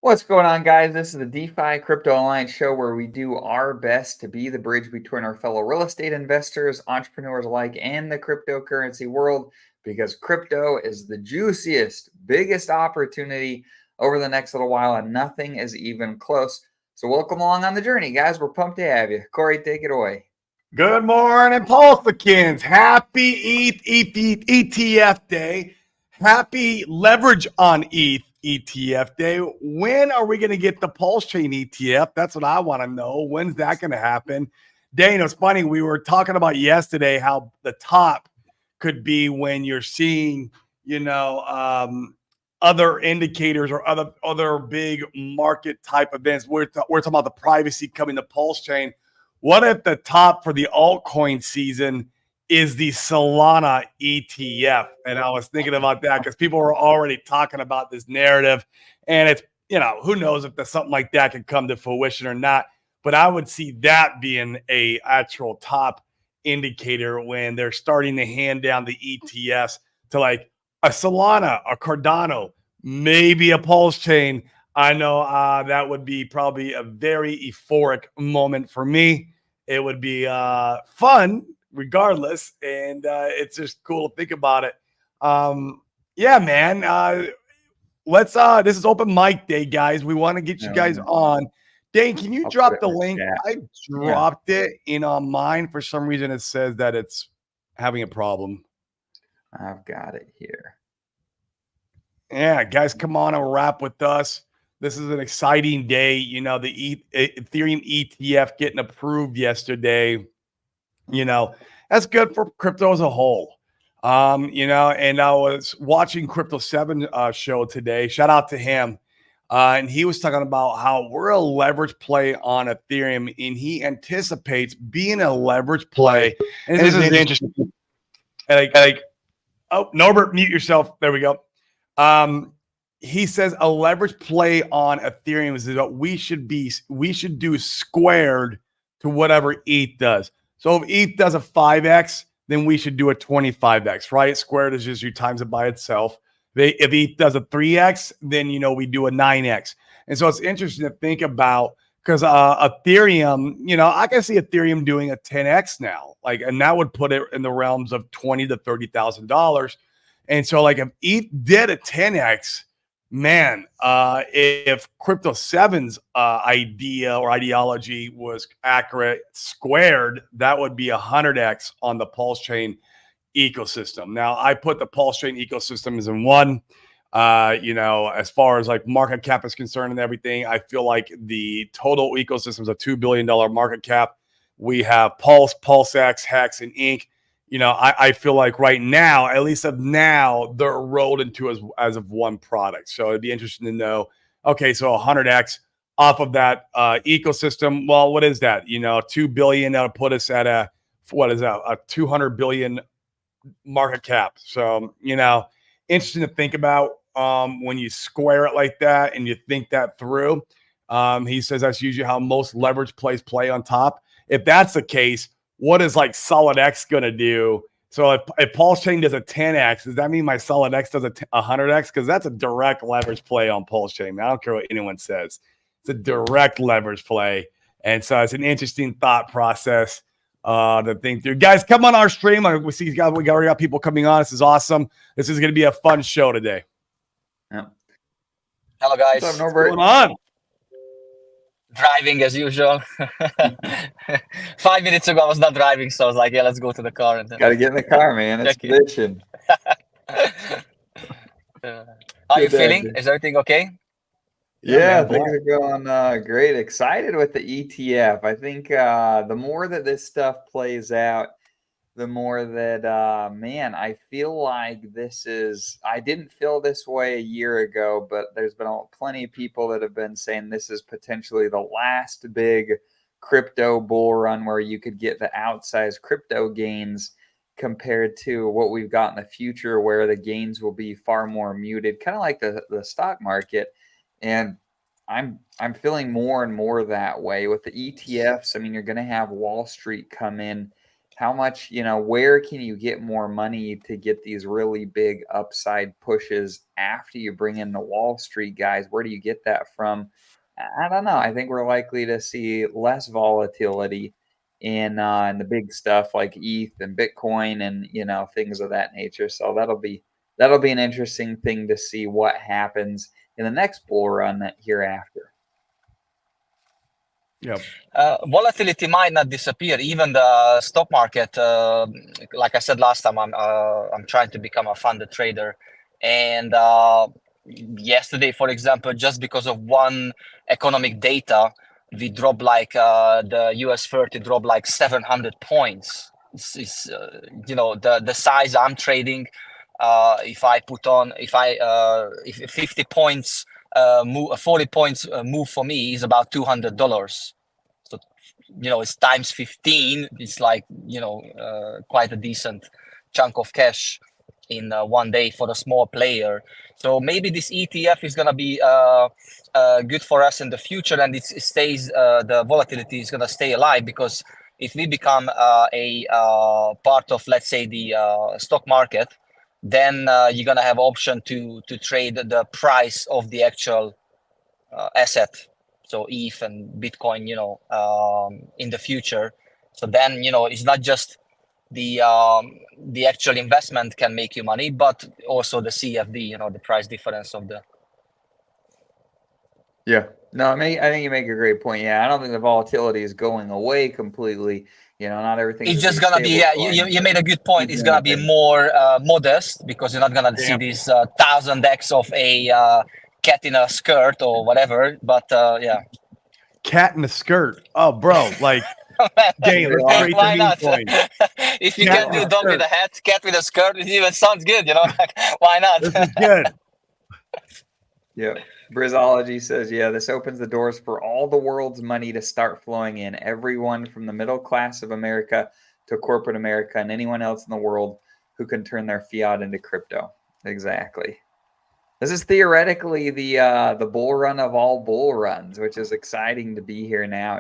What's going on, guys? This is the DeFi Crypto Online show where we do our best to be the bridge between our fellow real estate investors, entrepreneurs alike, and the cryptocurrency world because crypto is the juiciest, biggest opportunity over the next little while, and nothing is even close. So, welcome along on the journey, guys. We're pumped to have you. Corey, take it away. Good morning, PulseChain. Happy ETH ETF day. Happy leverage on ETH ETF day. When are we going to get the PulseChain ETF? That's what I want to know. When's that going to happen? Dane, it's funny. We were talking about yesterday how the top could be when you're seeing, other indicators or other big market type events. We're talking about the privacy coming to PulseChain. What if the top for the altcoin season is the Solana ETF? And I was thinking about that because people were already talking about this narrative. And it's, who knows if there's something like that could come to fruition or not. But I would see that being a actual top indicator when they're starting to hand down the ETFs to like a Solana, a Cardano, maybe a PulseChain. I know that would be probably a very euphoric moment for me. It would be fun regardless. And it's just cool to think about it. Yeah, man. This is open mic day, guys. We want to get you guys on. Dane, can you drop the link? I dropped it in on mine. For some reason, it says that it's having a problem. I've got it here. Yeah, guys, come on and wrap with us. This is an exciting day. The Ethereum ETF getting approved yesterday. That's good for crypto as a whole. And I was watching Crypto 7 show today. Shout out to him. And he was talking about how we're a leverage play on Ethereum, and he anticipates being a leverage play. And this is interesting. Oh, Norbert, mute yourself. There we go. He says a leverage play on Ethereum is that we should do squared to whatever ETH does. So if ETH does a 5x, then we should do a 25x, right? Squared is just you times it by itself. If ETH does a 3x, then we do a 9x. And so it's interesting to think about because Ethereum, I can see Ethereum doing a 10x now, and that would put it in the realms of $20,000 to $30,000. And so, if ETH did a 10x, man, if Crypto 7's idea or ideology was accurate, squared, that would be 100x on the PulseChain ecosystem. Now, I put the PulseChain ecosystem as in one. As far as market cap is concerned and everything, I feel like the total ecosystem is a $2 billion market cap. We have Pulse, PulseX, Hex, and Inc. I feel like right now, at least of now, they're rolled into as of one product. So it'd be interesting to know, okay, so 100x off of that ecosystem. Well, what is that? 2 billion, that'll put us at a 200 billion market cap. So, interesting to think about when you square it like that and you think that through. He says that's usually how most leverage plays play on top. If that's the case, what is Solid X going to do? So if PulseChain does a 10x, does that mean my Solid X does a 100x? Because that's a direct leverage play on PulseChain. I don't care what anyone says. It's a direct leverage play. And so it's an interesting thought process to think through. Guys, come on our stream. We see we already got people coming on. This is awesome. This is going to be a fun show today. Yeah. Hello, guys. What's up, Norbert? What's going on? Driving as usual. 5 minutes ago, I was not driving, so I was like, yeah, let's go to the car. And then Got to get in the car, man. It's bitching. How are you feeling? Is everything okay? Yeah, things are going great. Excited with the ETF. I think the more that this stuff plays out, the more that, man, I feel like I didn't feel this way a year ago, but there's been plenty of people that have been saying this is potentially the last big crypto bull run where you could get the outsized crypto gains compared to what we've got in the future where the gains will be far more muted, kind of like the stock market. And I'm feeling more and more that way with the ETFs. I mean, you're going to have Wall Street come in, how much, where can you get more money to get these really big upside pushes after you bring in the Wall Street guys? Where do you get that from? I don't know. I think we're likely to see less volatility in the big stuff like ETH and Bitcoin and things of that nature. So that'll be an interesting thing to see what happens in the next bull run hereafter. Yep. Volatility might not disappear. Even the stock market, like I said last time, I'm trying to become a funded trader, and yesterday, for example, just because of one economic data, we dropped like the US 30 dropped like 700 points. It's the size I'm trading. If 50 points move, 40 points move for me is about $200. So it's times 15. It's like quite a decent chunk of cash in one day for a small player. So maybe this ETF is gonna be good for us in the future, and it stays. The volatility is gonna stay alive, because if we become a part of, let's say, the stock market, then you're gonna have option to trade the price of the actual asset, so ETH and Bitcoin, in the future. So then it's not just the actual investment can make you money, but also the CFD, the price difference of the. Yeah, no, I think you make a great point. Yeah, I don't think the volatility is going away completely. Not everything. It's just gonna be, yeah. You made a good point. It's gonna be more modest, because you're not gonna see these 1000x of a cat in a skirt or whatever. But yeah, cat in a skirt. Oh, bro, like. Dang, let's create why the not? point. If you can do dog with a hat, cat with a skirt, it even sounds good. Like, why not? This is good. Yeah. Brizology says, yeah, this opens the doors for all the world's money to start flowing in. Everyone from the middle class of America to corporate America and anyone else in the world who can turn their fiat into crypto. Exactly. This is theoretically the bull run of all bull runs, which is exciting to be here now,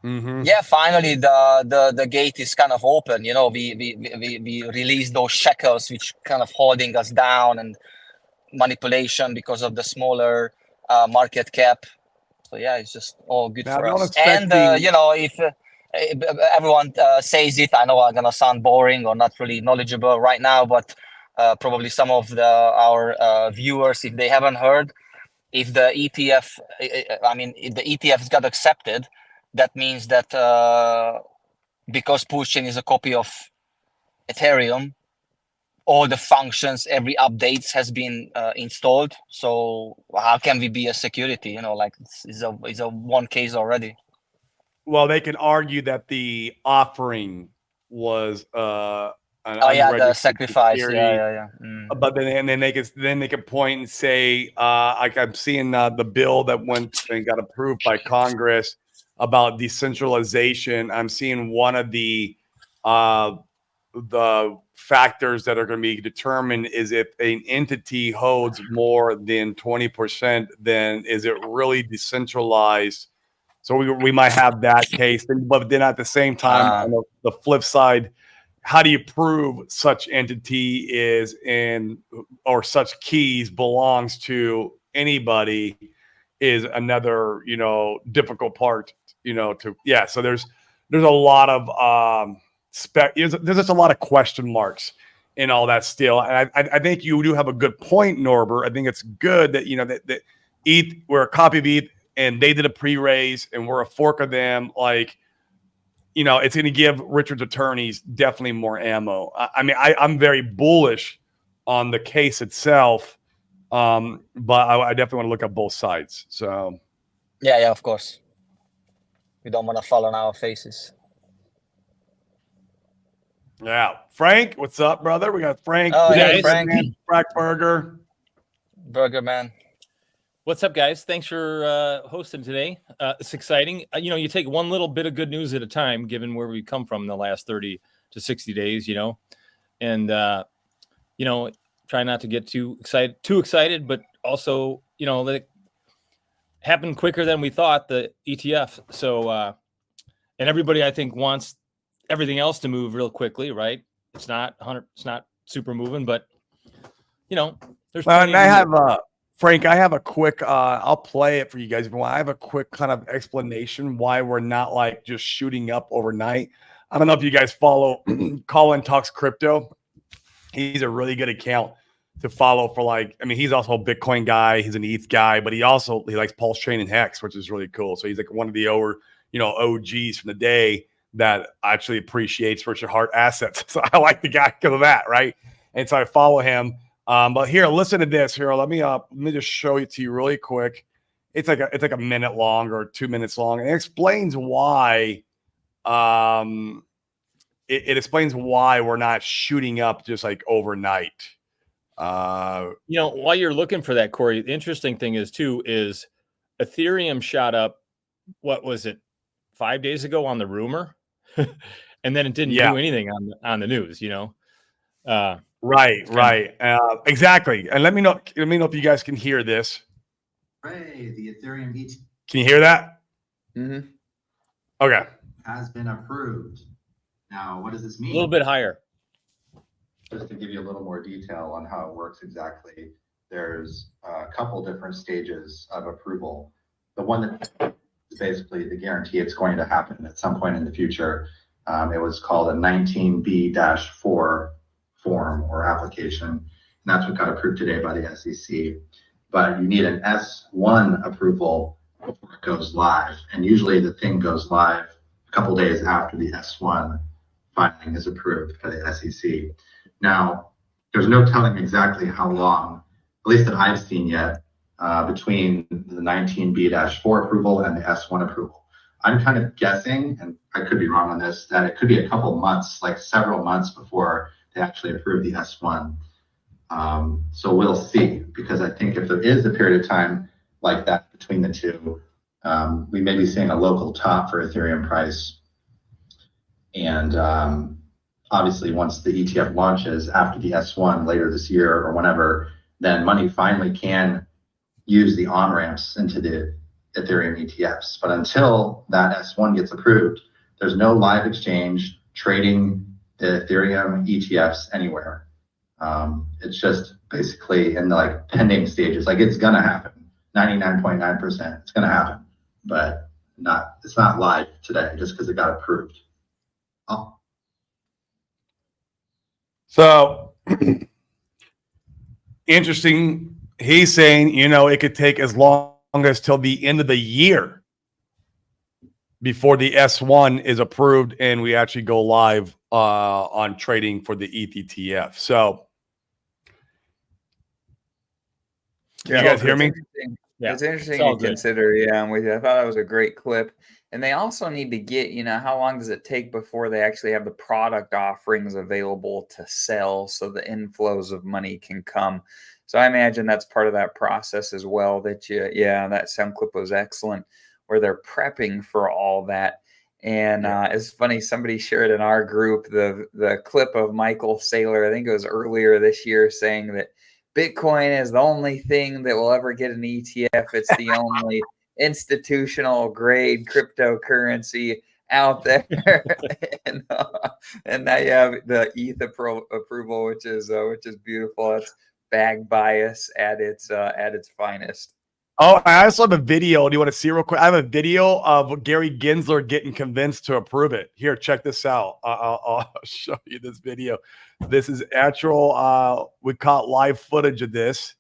Mm-hmm. Yeah, finally the gate is kind of open. We released those shackles which kind of holding us down, and manipulation because of the smaller market cap. So yeah, it's just all good for us. And if everyone says it, I know I'm gonna sound boring or not really knowledgeable right now, but probably some of our viewers, if they haven't heard, if the ETF, if the ETFs got accepted, that means that because PulseChain is a copy of Ethereum, all the functions, every updates has been installed. So how can we be a security? Like it's a one case already. Well, they can argue that the offering was the sacrifice. Security. Yeah. But then they can point and say, like I'm seeing the bill that went and got approved by Congress about decentralization. I'm seeing one of the factors that are going to be determined is if an entity holds more than 20%, then is it really decentralized? So we might have that case, but then at the same time, on the flip side, how do you prove such entity is in, or such keys belongs to anybody is another, difficult part, so there's a lot of there's just a lot of question marks in all that still. And I think you do have a good point, Norbert. I think it's good that, that ETH, we're a copy of ETH and they did a pre-raise and we're a fork of them. Like, it's going to give Richard's attorneys definitely more ammo. I'm very bullish on the case itself, but I definitely want to look at both sides. So, yeah, of course. We don't want to fall on our faces. Yeah, Frank, what's up, brother? We got Frank. Oh, yeah, Frank. Frank Burger Man. What's up, guys? Thanks for hosting today. It's exciting. You take one little bit of good news at a time, given where we come from in the last 30 to 60 days, and, try not to get too excited, but also, let it happen quicker than we thought, the ETF. So, and everybody, I think, wants everything else to move real quickly, right? It's not super moving, but you know, there's plenty. And I have Frank, I have a quick I'll play it for you guys if you want. I have a quick kind of explanation why we're not like just shooting up overnight. I don't know if you guys follow Colin Talks Crypto. He's a really good account to follow for like, I mean, he's also a Bitcoin guy, he's an ETH guy, but he likes PulseChain and Hex, which is really cool. So he's like one of the OGs from the day that actually appreciates virtual hard assets. So I like the guy because of that, right? And so I follow him. But here, listen to this. Here, let me just show it to you really quick. It's like a minute long or 2 minutes long, and it explains why. It explains why we're not shooting up just like overnight. While you're looking for that, Corey, the interesting thing is Ethereum shot up. What was it? 5 days ago on the rumor, and then it didn't do anything on the news. Right. Exactly. And let me know if you guys can hear this. Hey, the Ethereum ETF. Can you hear that? Mm-hmm. Okay. Has been approved. Now, what does this mean? A little bit higher. Just to give you a little more detail on how it works exactly, there's a couple different stages of approval. The one that is basically the guarantee it's going to happen at some point in the future. It was called a 19B-4 form or application, and that's what got approved today by the SEC. But you need an S1 approval before it goes live, and usually the thing goes live a couple days after the S1 filing is approved by the SEC. Now, there's no telling exactly how long, at least that I've seen yet, between the 19B-4 approval and the S1 approval. I'm kind of guessing, and I could be wrong on this, that it could be a couple months, like several months before they actually approve the S1. So we'll see, because I think if there is a period of time like that between the two, we may be seeing a local top for Ethereum price. And obviously, once the ETF launches after the S1 later this year or whenever, then money finally can use the on-ramps into the Ethereum ETFs. But until that S1 gets approved, there's no live exchange trading the Ethereum ETFs anywhere. It's just basically in the like pending stages. Like it's gonna happen, 99.9%. It's gonna happen, but it's not live today just because it got approved. Oh. So interesting. He's saying, it could take as long as till the end of the year before the S1 is approved and we actually go live on trading for the ETH ETF. So, you guys hear me? Yeah, it's interesting to consider. Yeah, I'm with you. I thought that was a great clip. And they also need to get, how long does it take before they actually have the product offerings available to sell so the inflows of money can come? So I imagine that's part of that process as well. That sound clip was excellent, where they're prepping for all that. And it's funny, somebody shared in our group the clip of Michael Saylor, I think it was earlier this year, saying that Bitcoin is the only thing that will ever get an ETF. It's the only institutional grade cryptocurrency out there. and now you have the ETH approval, which is beautiful. That's bag bias at its finest. Oh, I also have a video. Do you want to see it real quick? I have a video of Gary Gensler getting convinced to approve it. Here, check this out. I'll show you this video. This is actual, we caught live footage of this.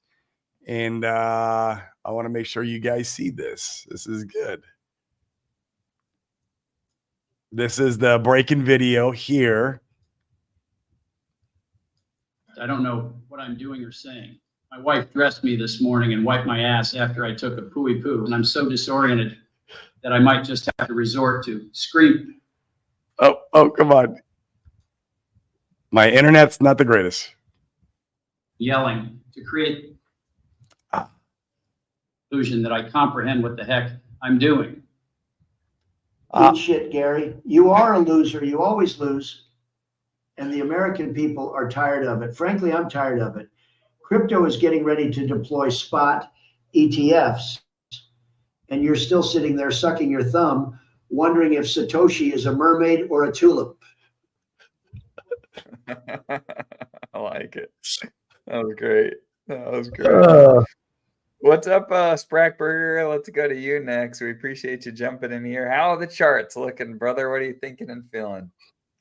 And I want to make sure you guys see this. This is good. This is the breaking video here. I don't know what I'm doing or saying. My wife dressed me this morning and wiped my ass after I took a pooey poo, and I'm so disoriented that I might just have to resort to scream. Oh, come on. My internet's not the greatest. Yelling to create illusion that I comprehend what the heck I'm doing. Good shit, Gary. You are a loser. You always lose. And the American people are tired of it. Frankly, I'm tired of it. Crypto is getting ready to deploy spot ETFs. And you're still sitting there sucking your thumb, wondering if Satoshi is a mermaid or a tulip. I like it. That was great. That was great. What's up, Sprackburger? Let's go to you next. We appreciate you jumping in here. How are the charts looking, brother? What are you thinking and feeling?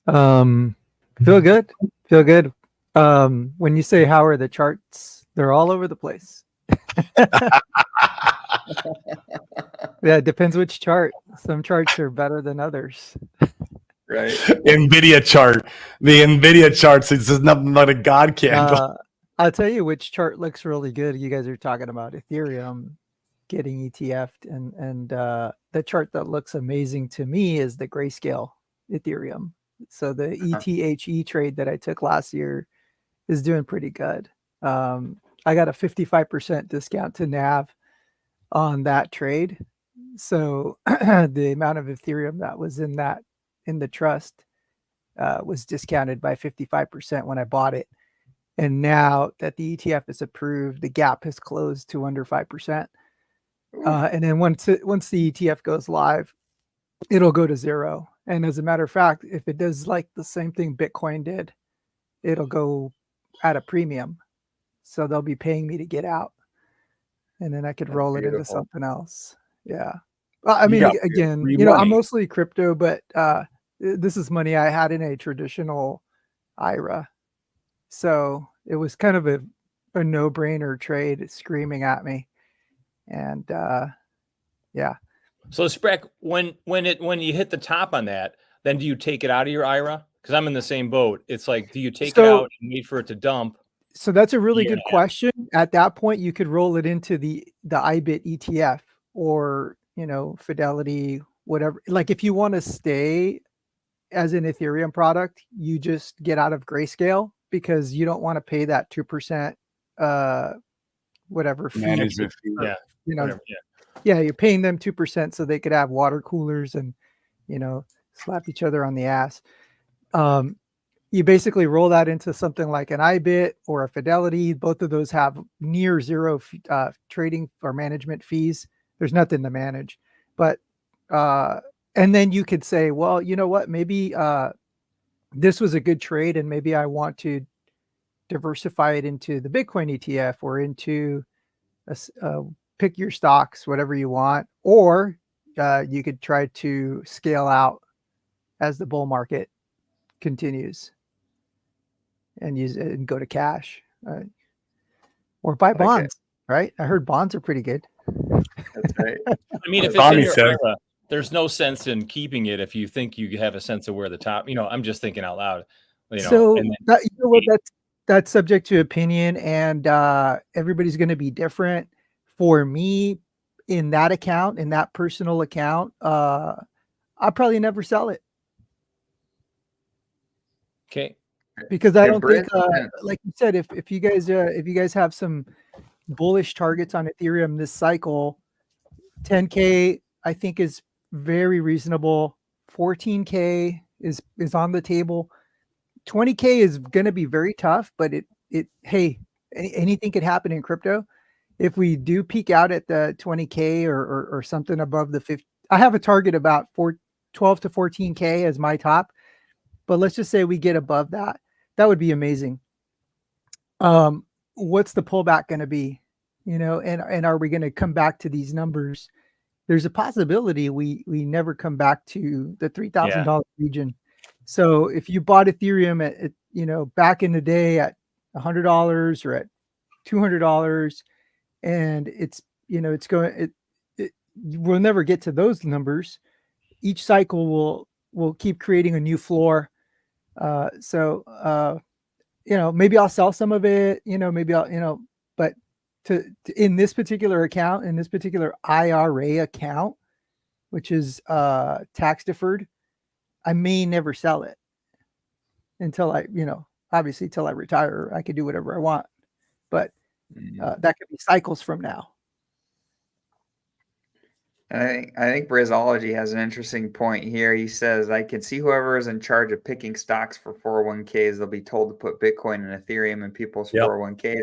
Feel good. Feel good. When you say how are the charts, they're all over the place. Yeah, it depends which chart. Some charts are better than others. Right. NVIDIA chart. The NVIDIA charts is just nothing but a god candle. I'll tell you which chart looks really good. You guys are talking about Ethereum getting ETF'd, and the chart that looks amazing to me is the grayscale Ethereum. So the ETH trade that I took last year is doing pretty good. I got a 55% discount to NAV on that trade. So the amount of Ethereum that was in the trust was discounted by 55% when I bought it. And now that the ETF is approved, the gap has closed to under 5%. And then once the ETF goes live, it'll go to zero. And as a matter of fact, if it does like the same thing Bitcoin did, it'll go at a premium. So they'll be paying me to get out. And then I could roll it into something else. Yeah. Well, I mean, again, I'm mostly crypto, but this is money I had in a traditional IRA. So it was kind of a no-brainer trade screaming at me. And yeah. So Sprack, when you hit the top on that, then do you take it out of your IRA? Because I'm in the same boat. It's like, do you take it out and wait for it to dump? So that's a really good question. At that point, you could roll it into the IBIT ETF or, Fidelity, whatever. Like if you want to stay as an Ethereum product, you just get out of Grayscale because you don't want to pay that 2% whatever fee. Management fee. Yeah. Yeah, you're paying them 2% so they could have water coolers and, slap each other on the ass. You basically roll that into something like an IBIT or a Fidelity. Both of those have near zero trading or management fees. There's nothing to manage. But and then you could say, well, you know what? Maybe this was a good trade and maybe I want to diversify it into the Bitcoin ETF or into pick your stocks, whatever you want. Or you could try to scale out as the bull market continues and use it and go to cash, or buy bonds. Right? I heard bonds are pretty good. That's right. I mean, if it's in your IRA, there's no sense in keeping it if you think you have a sense of where the top. I'm just thinking out loud. So that's subject to opinion, and everybody's going to be different. For me, in that account, in that personal account, I'll probably never sell it. Okay. Because I don't think, like you said, if you guys have some bullish targets on Ethereum this cycle, 10K I think is very reasonable. 14K is on the table. 20K is going to be very tough, but hey, anything could happen in crypto. If we do peak out at the 20K or something above the 50, I have a target about 12 to 14K as my top, but let's just say we get above that. That would be amazing. What's the pullback going to be? And are we going to come back to these numbers? There's a possibility we never come back to the $3,000 region. So if you bought Ethereum at back in the day at $100 or at $200, and we'll never get to those numbers. Each cycle will keep creating a new floor. Maybe I'll sell some of it, maybe I'll, but in this particular account, in this particular IRA account, which is tax deferred, I may never sell it until obviously till I retire. I could do whatever I want, but that could be cycles from now. I think Brizology has an interesting point here. He says, I can see whoever is in charge of picking stocks for 401ks, they'll be told to put Bitcoin and Ethereum in people's 401ks.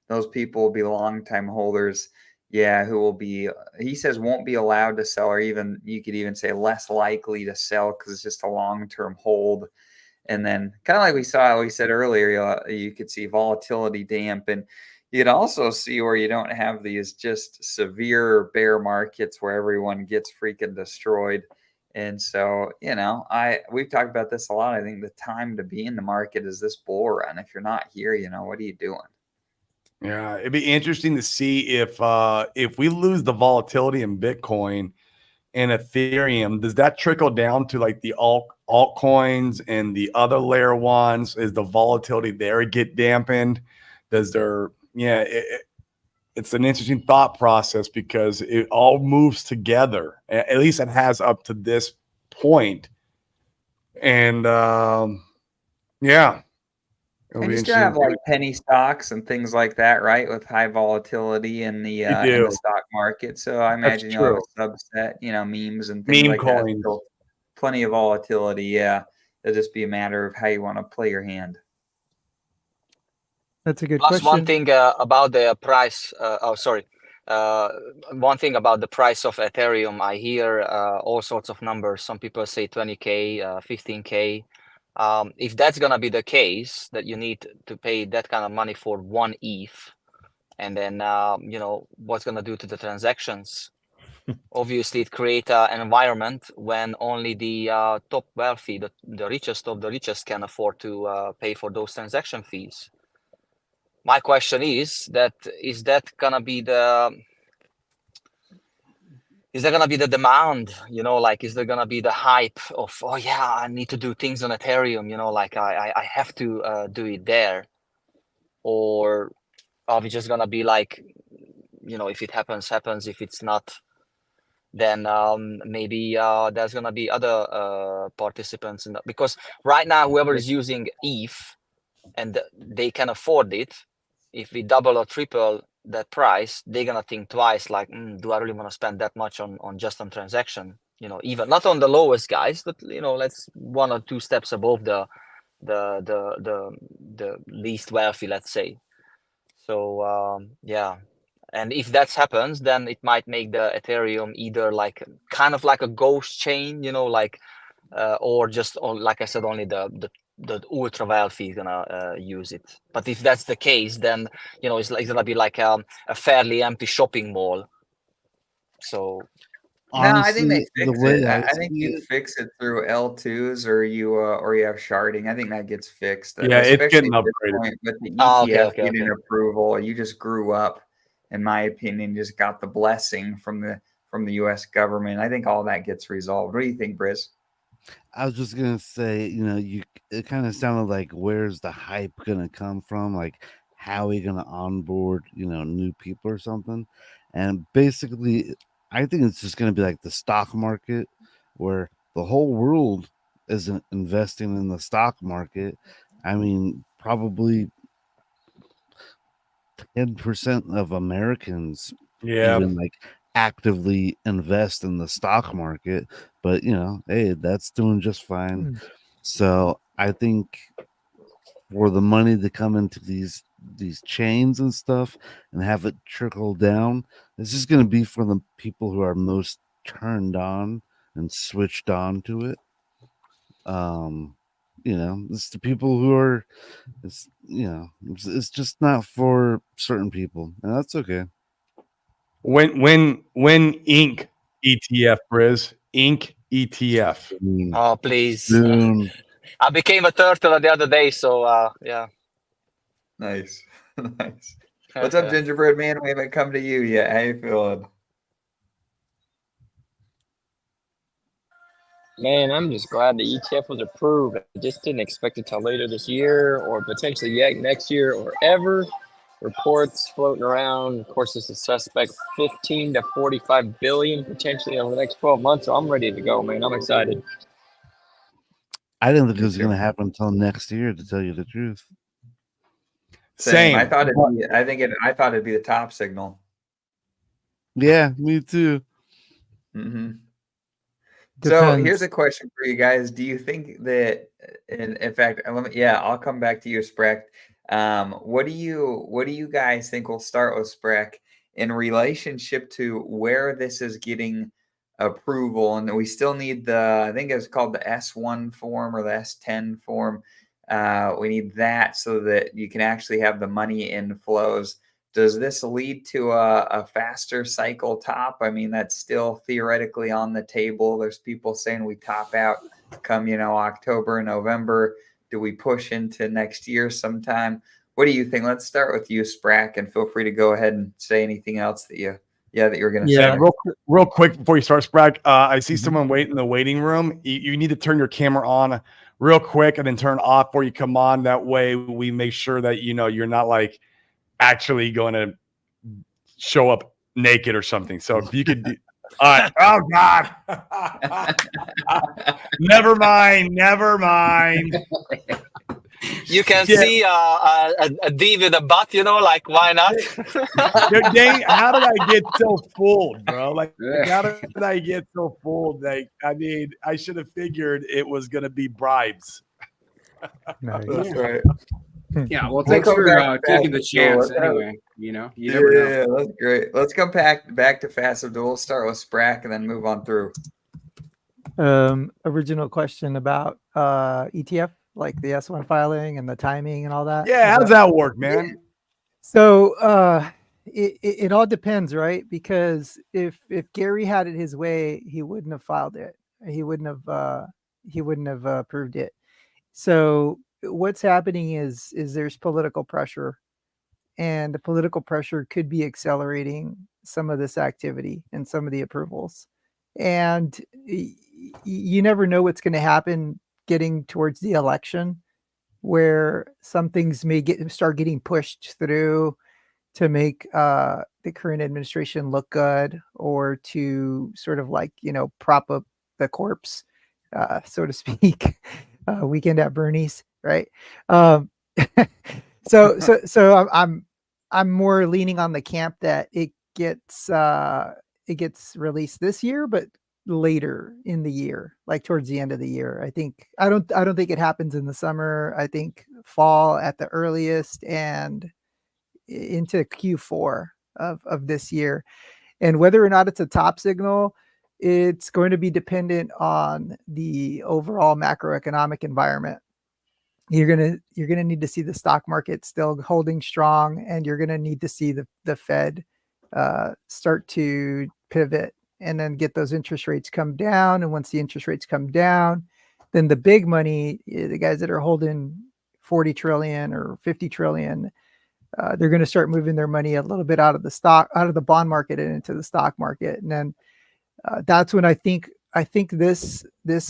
Those people will be longtime holders. Yeah, who will be, he says, won't be allowed to sell, or even, you could even say less likely to sell because it's just a long-term hold. And then kind of like we said earlier, you could see volatility dampen. You could also see where you don't have these just severe bear markets where everyone gets freaking destroyed. And so, we've talked about this a lot. I think the time to be in the market is this bull run. If you're not here, what are you doing? Yeah, it'd be interesting to see if we lose the volatility in Bitcoin and Ethereum, does that trickle down to like the altcoins and the other layer ones? Is the volatility there get dampened? Does there? Yeah, it's an interesting thought process because it all moves together. At least it has up to this point. And yeah. And you still have like penny stocks and things like that, right? With high volatility in the stock market. So I imagine you'll have a subset, memes and things like coins. that. So plenty of volatility. Yeah. It'll just be a matter of how you want to play your hand. That's a good Plus, question. one thing about the price. One thing about the price of Ethereum, I hear all sorts of numbers. Some people say 20K, 15K. If that's gonna be the case, that you need to pay that kind of money for one ETH, and then what's gonna do to the transactions? Obviously, it creates an environment when only the top wealthy, the richest of the richest, can afford to pay for those transaction fees. My question is that gonna be the demand, is there gonna be the hype of, oh yeah, I need to do things on Ethereum, I have to do it there? Or are we just gonna be like, if it happens, if it's not, then maybe there's gonna be other participants because right now whoever is using ETH and they can afford it, if we double or triple that price, they're gonna think twice, like, do I really want to spend that much on transaction? Even not on the lowest guys, but let's 1 or 2 steps above the least wealthy, let's say. So yeah, and if that happens, then it might make the Ethereum either like kind of like a ghost chain, or just like I said, only the ultra wealthy is gonna use it. But if that's the case, then it's gonna be like a fairly empty shopping mall. So honestly, no, I think they fix it. I think you fix it through L2s or you have sharding. I think that gets fixed. Yeah, especially it's getting at upgraded. this point with the ETF getting approval. You just grew up, in my opinion, just got the blessing from the U.S. government. I think all that gets resolved. What do you think, Briz? I was just gonna say, it kind of sounded like, where's the hype gonna come from? Like, how are we gonna onboard, new people or something? And basically, I think it's just gonna be like the stock market, where the whole world isn't investing in the stock market. I mean, probably 10% of Americans even like actively invest in the stock market, but hey, that's doing just fine. So I think for the money to come into these chains and stuff and have it trickle down, this is going to be for the people who are most turned on and switched on to it. It's the people who are, it's just not for certain people, and that's okay. When Inc. ETF, Briz, Inc. ETF. Oh, please. I became a turtle the other day, so yeah. Nice. Nice. What's up, Gingerbread Man? We haven't come to you yet. How you feeling? Man, I'm just glad the ETF was approved. I just didn't expect it till later this year or potentially yet next year or ever. Reports floating around. Of course, it's a suspect 15 to 45 billion potentially over the next 12 months. So I'm ready to go, man. I'm excited. I didn't think it was going to happen until next year, to tell you the truth. Same. I thought it'd be the top signal. Yeah, me too. Mm-hmm. So here's a question for you guys. Do you think that, in fact, I'll come back to you, Spreck. What do you guys think? We'll start with Spreck in relationship to where this is getting approval, and we still need the, I think it's called the S1 form or the S10 form. We need that so that you can actually have the money inflows. Does this lead to a faster cycle top? I mean, that's still theoretically on the table. There's people saying we top out come, October, November. Do we push into next year sometime? What do you think? Let's start with you, Sprack, and feel free to go ahead and say anything else that you were going to say. Real quick before you start, Sprack, I see someone waiting in the waiting room. You need to turn your camera on real quick and then turn off before you come on. That way we make sure that, you're not like actually going to show up naked or something. So if you could do, all right. Oh God. Never mind. You can see a D with a butt, like why not? Dang, how did I get so fooled, bro? Like how did I get so fooled? Like, I mean, I should have figured it was gonna be bribes. Nice. That's right. Yeah, well, thanks for taking the chance anyway. You never know. Yeah, that's great. Let's come back to Fast Abdul. We'll start with Sprack and then move on through. Original question about ETF, like the S1 filing and the timing and all that. Yeah, how does that work, man? So it all depends, right? Because if Gary had it his way, he wouldn't have filed it. He wouldn't have approved it. So what's happening is there's political pressure, and the political pressure could be accelerating some of this activity and some of the approvals. And you never know what's going to happen getting towards the election, where some things may start getting pushed through to make the current administration look good, or to sort of like, prop up the corpse, so to speak. Weekend at Bernie's, right? So I'm more leaning on the camp that it gets released this year, but later in the year, like towards the end of the year. I don't think it happens in the summer. I think fall at the earliest, and into Q4 of this year. And whether or not it's a top signal, it's going to be dependent on the overall macroeconomic environment. You're gonna need to see the stock market still holding strong, and you're gonna need to see the Fed start to pivot and then get those interest rates come down. And once the interest rates come down, then the big money, the guys that are holding 40 trillion or 50 trillion, they're going to start moving their money a little bit out of the bond market and into the stock market. And then that's when I think this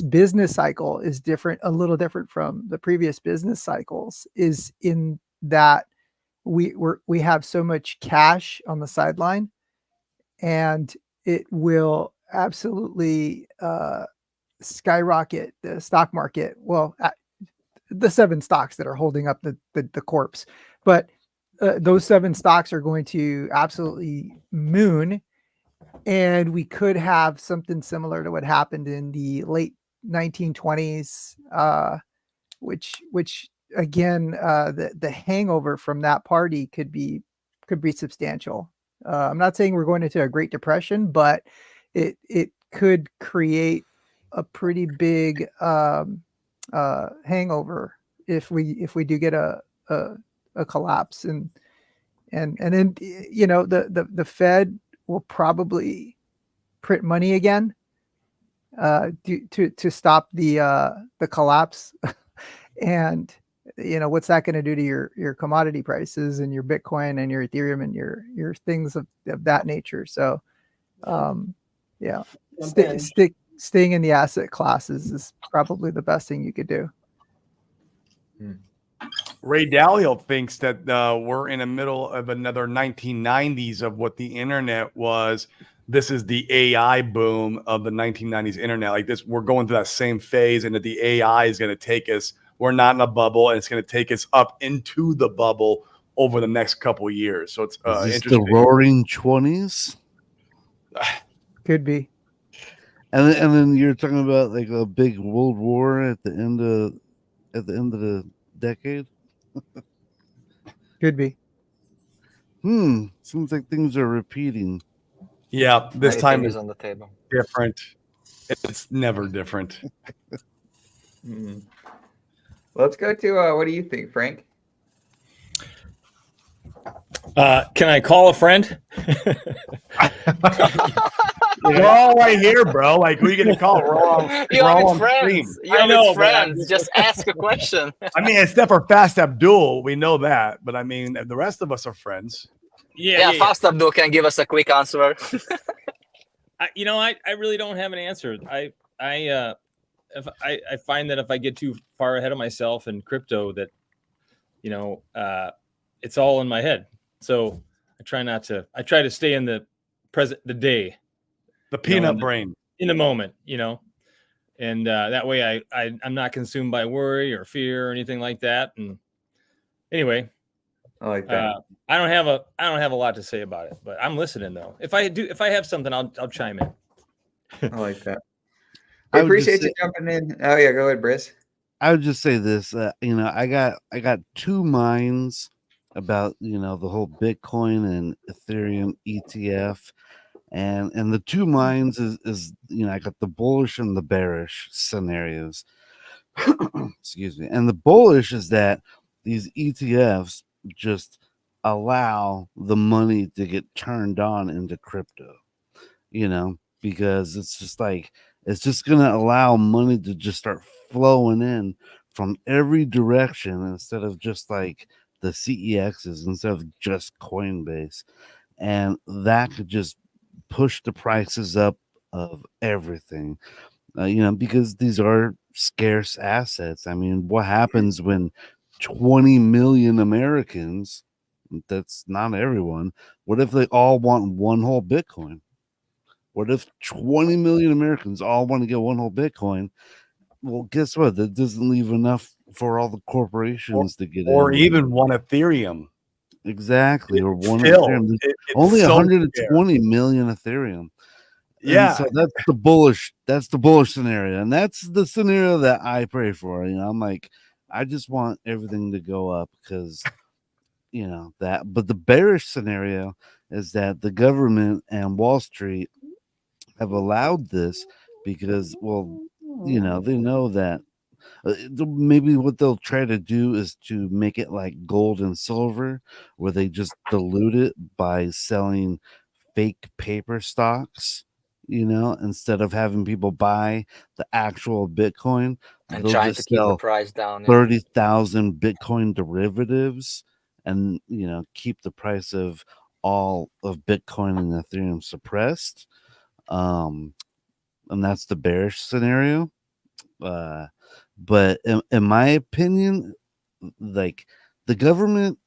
business cycle is a little different from the previous business cycles, is in that we have so much cash on the sideline, and it will absolutely skyrocket the stock market. Well, the 7 stocks that are holding up the corpse, but those 7 stocks are going to absolutely moon. And we could have something similar to what happened in the late 1920s, which again, the hangover from that party could be substantial. I'm not saying we're going into a Great Depression, but it could create a pretty big hangover if we do get a collapse. And then the Fed will probably print money again to stop the collapse. And what's that going to do to your commodity prices and your Bitcoin and your Ethereum and your things of that nature? So staying in the asset classes is probably the best thing you could do. Ray Dalio thinks that we're in the middle of another 1990s of what the internet was. This is the AI boom of the 1990s internet. Like this, we're going through that same phase, and that the AI is going to take us. We're not in a bubble, and it's going to take us up into the bubble over the next couple of years. So it's interesting. The Roaring 20s could be. And then you're talking about like a big world war at the end of the decade. Could be. Seems like things are repeating. Yeah, this time is on the table. Different. It's never different. Let's go to what do you think, Frank? Can I call a friend? We're all right here, bro. Like, who are you gonna call? We're all on stream. I know, friends. Just ask a question. I mean, except for Fast Abdul, we know that. But I mean, the rest of us are friends. Yeah. Fast Abdul can give us a quick answer. I really don't have an answer. I find that if I get too far ahead of myself in crypto, that it's all in my head. So I try to stay in the present, the day, the peanut brain, in the moment, and that way I'm not consumed by worry or fear or anything like that. And anyway, I like that. I don't have a lot to say about it, but I'm listening though. If I have something, I'll chime in. I like that. I appreciate you jumping in. Oh yeah, go ahead, Briz. I would just say this. I got two minds about the whole Bitcoin and Ethereum ETF, and the two minds is I got the bullish and the bearish scenarios. Excuse me. And the bullish is that these ETFs just allow the money to get turned on into crypto, because it's just like it's just going to allow money to just start flowing in from every direction instead of just like the CEXs, instead of just Coinbase. And that could just push the prices up of everything, because these are scarce assets. I mean, what happens when 20 million Americans, that's not everyone, what if they all want one whole Bitcoin? What if 20 million Americans all want to get one whole Bitcoin? Well, guess what? That doesn't leave enough for all the corporations to get or in. even one Ethereum. Exactly. Or one still, Ethereum. Only 120 million Ethereum. Yeah. And so that's the bullish scenario. And that's the scenario that I pray for. I'm like, I just want everything to go up because that. But the bearish scenario is that the government and Wall Street have allowed this because, they know that maybe what they'll try to do is to make it like gold and silver, where they just dilute it by selling fake paper stocks, instead of having people buy the actual Bitcoin. And they'll trying just to keep sell the price down. 30,000 Bitcoin derivatives and, keep the price of all of Bitcoin and Ethereum suppressed. And that's the bearish scenario. But in my opinion, like the government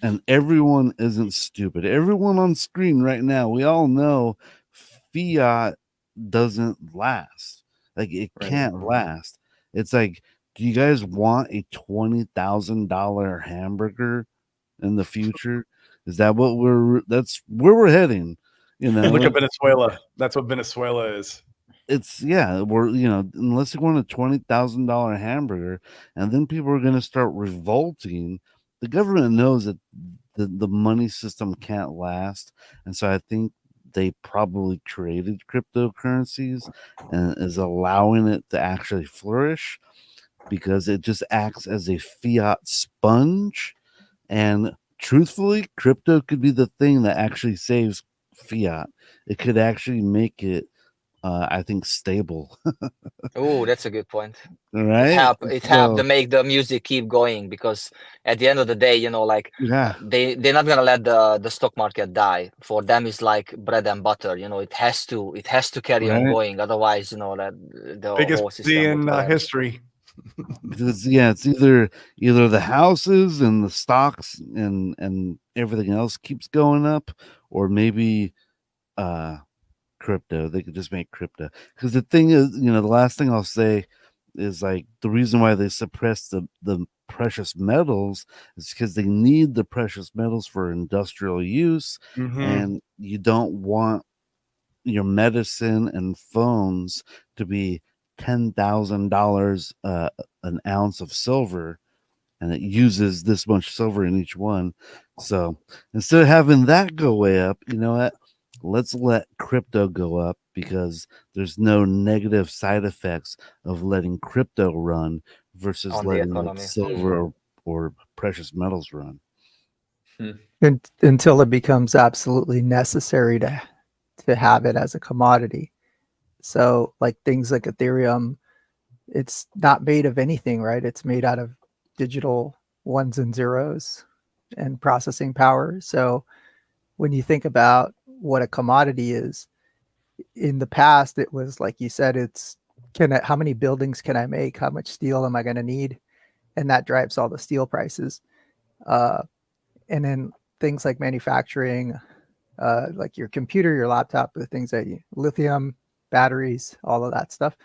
and everyone isn't stupid. Everyone on screen right now, we all know fiat doesn't last. Like it can't last. It's like, do you guys want a $20,000 hamburger in the future? Is that that's where we're heading? Look at Venezuela. That's what Venezuela is. It's we're unless you want a $20,000 hamburger, and then people are going to start revolting. The government knows that the money system can't last, and so I think they probably created cryptocurrencies and is allowing it to actually flourish because it just acts as a fiat sponge. And truthfully, crypto could be the thing that actually saves fiat. It could actually make it I think stable. Oh, that's a good point. Right? It help to make the music keep going, because at the end of the day, they're not gonna let the stock market die. For them, it's like bread and butter. It has to carry on going. Otherwise, that the biggest whole system in history. Because it's either the houses and the stocks and everything else keeps going up, or maybe crypto. They could just make crypto. Because the thing is, the last thing I'll say is like the reason why they suppress the precious metals is because they need the precious metals for industrial use, and you don't want your medicine and phones to be $10,000 an ounce of silver, and it uses this much silver in each one. So instead of having that go way up, you know what? let's let crypto go up because there's no negative side effects of letting crypto run versus On the letting like economy. silver or precious metals run. Until it becomes absolutely necessary to have it as a commodity. So like things like Ethereum, it's not made of anything, right? It's made out of digital ones and zeros and processing power. So when you think about what a commodity is, in the past, it was like you said, it's how many buildings can I make? How much steel am I going to need? And that drives all the steel prices. And then things like manufacturing, like your computer, your laptop, the things that lithium, batteries, all of that stuff.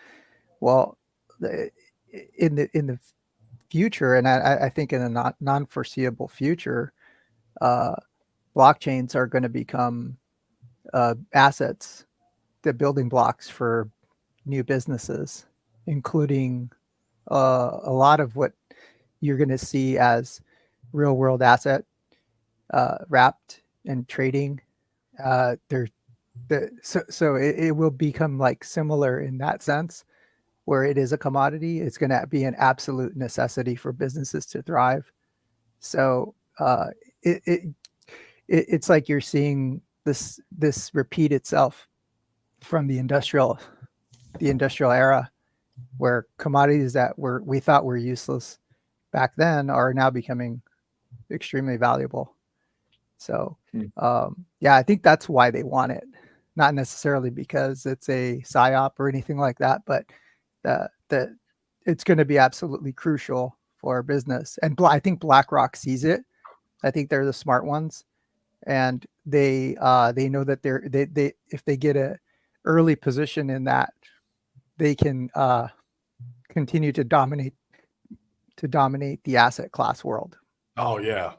Well, in the future, and I think in a non-foreseeable future, blockchains are going to become assets, the building blocks for new businesses, including a lot of what you're going to see as real world asset wrapped and trading. So it will become like similar in that sense, where it is a commodity. It's going to be an absolute necessity for businesses to thrive. So it's like you're seeing this repeat itself from the industrial era, where commodities that we thought were useless back then are now becoming extremely valuable. So yeah, I think that's why they want it, not necessarily because it's a psyop or anything like that, but that it's going to be absolutely crucial for business. And I think BlackRock sees it. I think they're the smart ones, and they know that they if they get a early position in that, they can continue to dominate the asset class world. Oh yeah.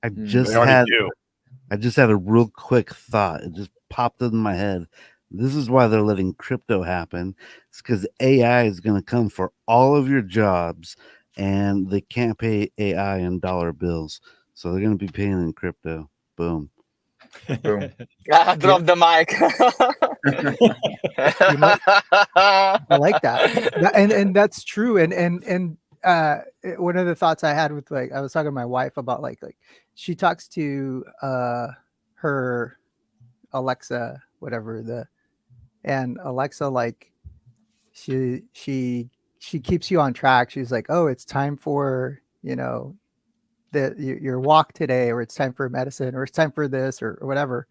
I just had a real quick thought. It just popped in my head. This is why they're letting crypto happen. It's because AI is going to come for all of your jobs, and they can't pay AI in dollar bills, so they're going to be paying in crypto. Boom. Boom. Drop the mic. I like that. And that's true. And one of the thoughts I had with, like, I was talking to my wife about like she talks to her Alexa, whatever, and Alexa, like, she keeps you on track. She's like, oh, it's time for, your walk today, or it's time for medicine, or it's time for this, or whatever.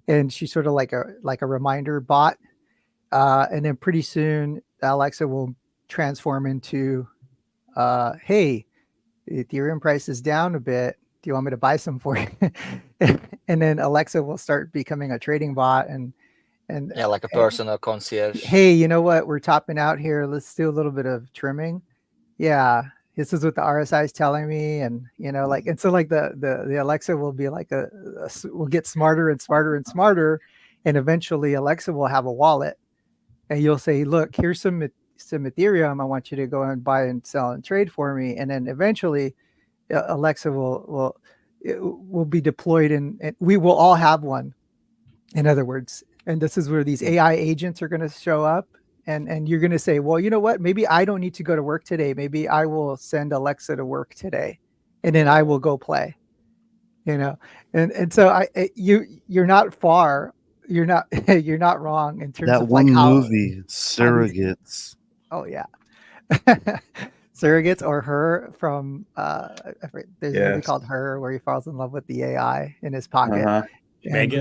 And she's sort of like a reminder bot. And then pretty soon Alexa will transform into, hey, the Ethereum price is down a bit. Do you want me to buy some for you? And then Alexa will start becoming a trading bot, and yeah, like a personal concierge. Hey, you know what? We're topping out here. Let's do a little bit of trimming. Yeah, this is what the RSI is telling me, and and so like the Alexa will be like will get smarter and smarter and smarter, and eventually Alexa will have a wallet, and you'll say, look, here's some Ethereum. I want you to go and buy and sell and trade for me, and then eventually Alexa will be deployed, and we will all have one. In other words, and this is where these AI agents are going to show up, and you're going to say, well, you know what? Maybe I don't need to go to work today. Maybe I will send Alexa to work today, and then I will go play. And so you're not far. You're not you're not wrong in terms that of one like how movie, Surrogates. Oh yeah. Surrogates, or Her from there's a movie called Her, where he falls in love with the AI in his pocket. And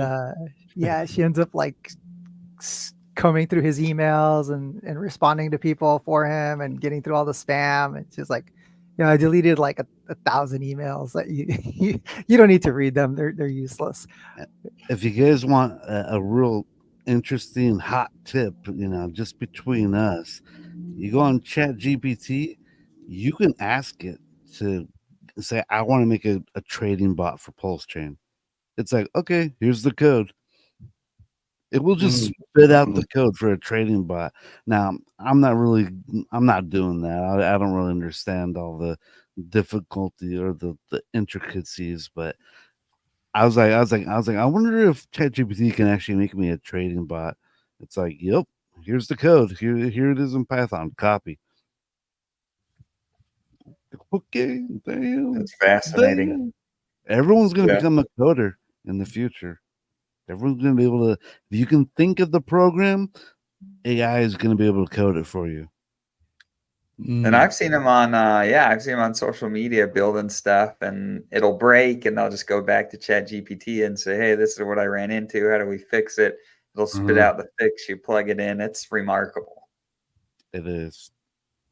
yeah, she ends up like combing through his emails and responding to people for him and getting through all the spam. And she's like, I deleted like 1,000 emails that you don't need to read them. They're useless. If you guys want a real interesting hot tip, just between us, you go on ChatGPT, you can ask it to say, I want to make a trading bot for PulseChain. It's like, okay, here's the code. It will just spit out the code for a trading bot. Now, I'm not doing that. I don't really understand all the difficulty or the intricacies, but I wonder if ChatGPT can actually make me a trading bot. It's like, yep, here's the code. Here it is in Python. Copy. Okay, damn. That's fascinating. Damn. Everyone's going to Yeah. become a coder in the future. Everyone's going to be able to, if you can think of the program, AI is going to be able to code it for you. And I've seen them on, I've seen them on social media building stuff, and it'll break, and they'll just go back to ChatGPT and say, "Hey, this is what I ran into. How do we fix it?" It'll spit out the fix. You plug it in. It's remarkable. It is.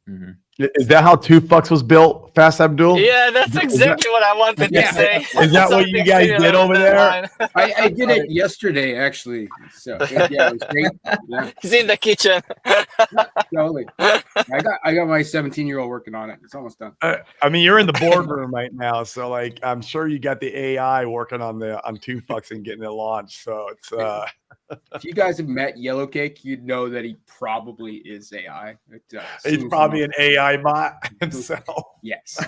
Mm-hmm. Is that how Two Fucks was built, Fast Abdul? Yeah, that's exactly what I wanted to say. Is that what you guys did over there? I did it yesterday, actually. So yeah, it was great. Yeah. He's in the kitchen. Totally. I got my 17-year-old working on it. It's almost done. I mean, you're in the boardroom right now, so like I'm sure you got the AI working on Two Fucks and getting it launched. So it's if you guys have met Yellow Cake, you'd know that he probably is AI. He's probably an AI bot himself. Yes.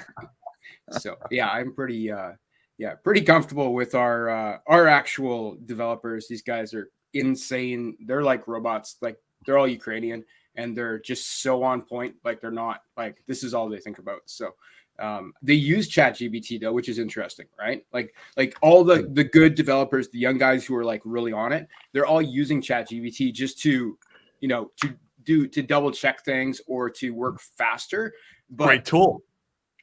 So yeah, I'm pretty comfortable with our actual developers. These guys are insane. They're like robots. Like they're all Ukrainian, and they're just so on point. Like they're not like this is all they think about. So they use ChatGPT though, which is interesting, right? Like all the good developers, the young guys who are like really on it, they're all using ChatGPT just to, to double check things or to work faster. But great tool.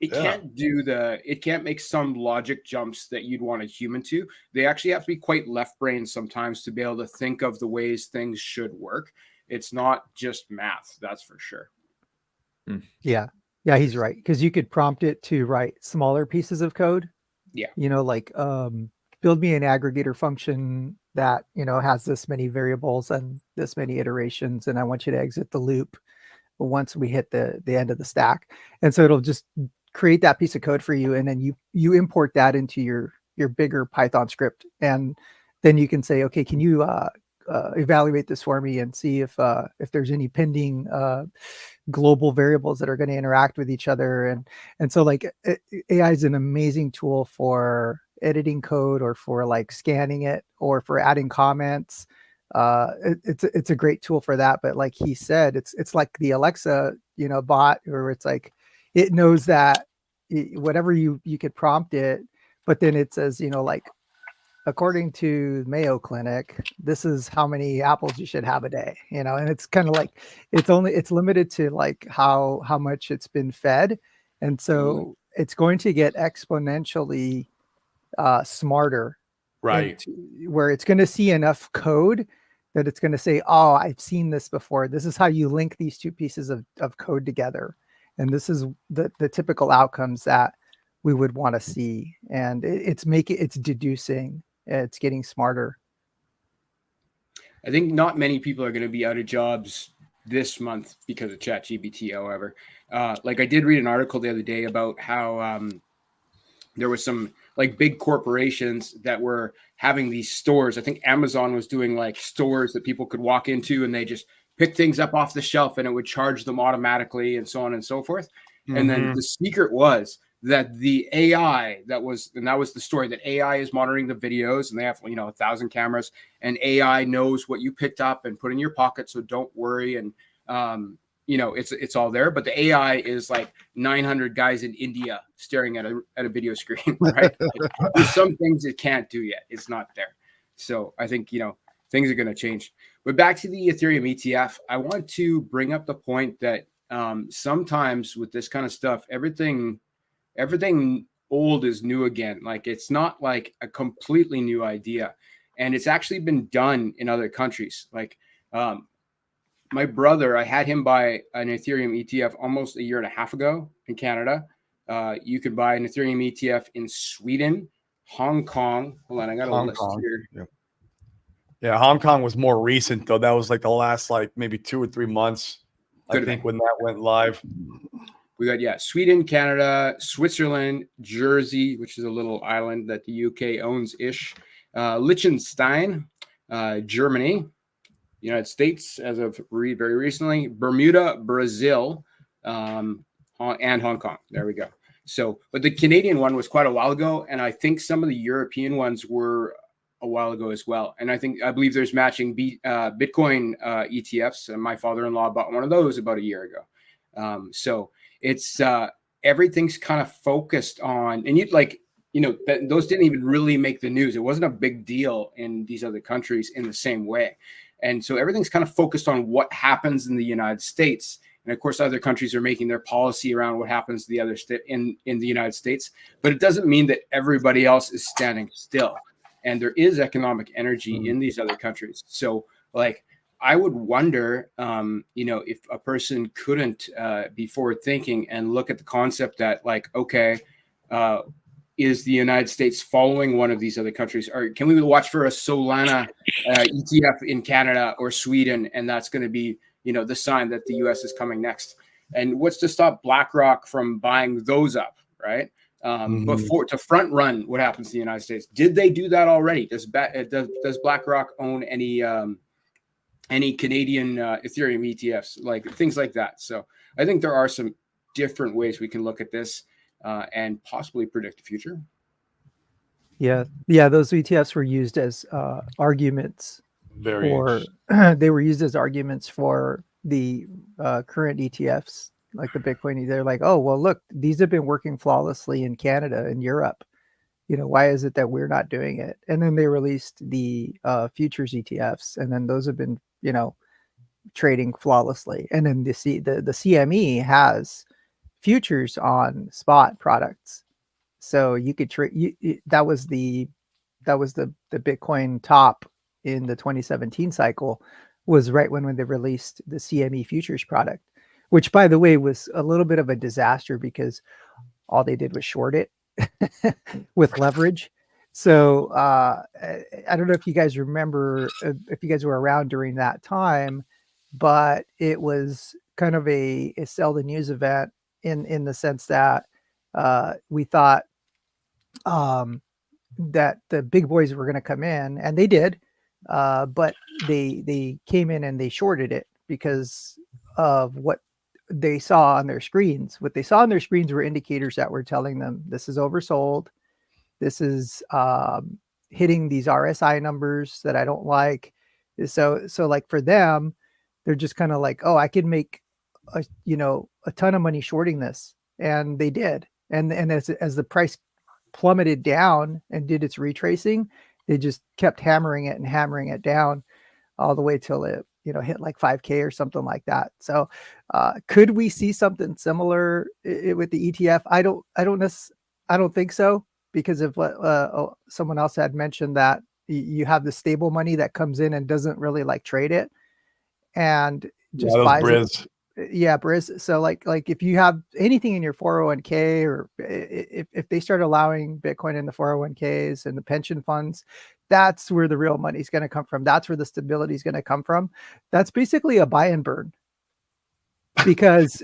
It can't make some logic jumps that you'd want a human to. They actually have to be quite left brain sometimes to be able to think of the ways things should work. It's not just math, that's for sure. Yeah, he's right, because you could prompt it to write smaller pieces of code. Yeah, like build me an aggregator function that has this many variables and this many iterations, and I want you to exit the loop once we hit the end of the stack. And so it'll just create that piece of code for you, and then you import that into your bigger Python script, and then you can say, okay, can you evaluate this for me and see if there's any pending global variables that are going to interact with each other. And so like AI is an amazing tool for editing code, or for like scanning it, or for adding comments. It's a great tool for that. But like he said, it's like the Alexa bot, where it's like it knows that whatever you could prompt it, but then it says like, according to Mayo Clinic, this is how many apples you should have a day, and it's kind of like it's limited to like how much it's been fed. And so it's going to get exponentially smarter, right? Where it's going to see enough code that it's going to say, oh, I've seen this before. This is how you link these two pieces of code together. And this is the typical outcomes that we would want to see. And it's deducing. It's getting smarter. I think not many people are going to be out of jobs this month because of ChatGPT. However, like I did read an article the other day about how there was some like big corporations that were having these stores. I think Amazon was doing like stores that people could walk into and they just pick things up off the shelf and it would charge them automatically and so on and so forth. Mm-hmm. And then the secret was that the AI that was the story, that AI is monitoring the videos, and they have 1,000 cameras, and AI knows what you picked up and put in your pocket, so don't worry. And it's all there. But the AI is like 900 guys in India staring at a video screen, right? There's some things it can't do yet. It's not there. So I think things are going to change. But back to the Ethereum ETF, I want to bring up the point that sometimes with this kind of stuff, everything old is new again. Like it's not like a completely new idea, and it's actually been done in other countries. Like my brother, I had him buy an Ethereum ETF almost a year and a half ago in Canada. You could buy an Ethereum ETF in Sweden, Hong Kong. Hold on, I got a list here. Yep. Yeah, Hong Kong was more recent though. That was like the last maybe 2 or 3 months. I think when that went live. We got, Sweden, Canada, Switzerland, Jersey, which is a little island that the UK owns-ish, Liechtenstein, Germany, United States as of very recently, Bermuda, Brazil, and Hong Kong. There we go. So, but the Canadian one was quite a while ago, and I think some of the European ones were a while ago as well. And I believe there's matching Bitcoin ETFs, and my father-in-law bought one of those about a year ago. So it's everything's kind of focused on, and those didn't even really make the news. It wasn't a big deal in these other countries in the same way. And so everything's kind of focused on what happens in the United States. And of course, other countries are making their policy around what happens to the other in the United States. But it doesn't mean that everybody else is standing still. And there is economic energy in these other countries. So, like, I would wonder, if a person couldn't be forward thinking and look at the concept that, like, okay, is the United States following one of these other countries? Or can we watch for a Solana ETF in Canada or Sweden? And that's going to be, the sign that the US is coming next. And what's to stop BlackRock from buying those up, right? Before to front run what happens in the United States. Did they do that already? Does BlackRock own any Canadian Ethereum ETFs, like things like that? So I think there are some different ways we can look at this and possibly predict the future. Yeah, those ETFs were used as arguments they were used as arguments for the current ETFs, like the Bitcoin. They're like, oh, well, look, these have been working flawlessly in Canada and Europe. Why is it that we're not doing it? And then they released the futures ETFs, and then those have been, trading flawlessly. And then the CME has futures on spot products, so you could trade. That was the Bitcoin top in the 2017 cycle, was right when they released the CME futures product, which, by the way, was a little bit of a disaster because all they did was short it with leverage. So I don't know if you guys remember, if you guys were around during that time, but it was kind of a sell the news event in the sense that we thought that the big boys were going to come in, and they did, but they came in and they shorted it because of what they saw on their screens. What they saw on their screens were indicators that were telling them this is oversold. This is hitting these RSI numbers that I don't like. So like for them, they're just kind of like, oh, I could make a ton of money shorting this, and they did. And as the price plummeted down and did its retracing, they just kept hammering it down all the way till it hit like 5K or something like that. So could we see something similar with the ETF? I don't think so, because of what someone else had mentioned, that you have the stable money that comes in and doesn't really like trade it and just buys it. Yeah, Briz. So like if you have anything in your 401k, or if they start allowing Bitcoin in the 401ks and the pension funds, that's where the real money is going to come from. That's where the stability is going to come from. That's basically a buy and burn, because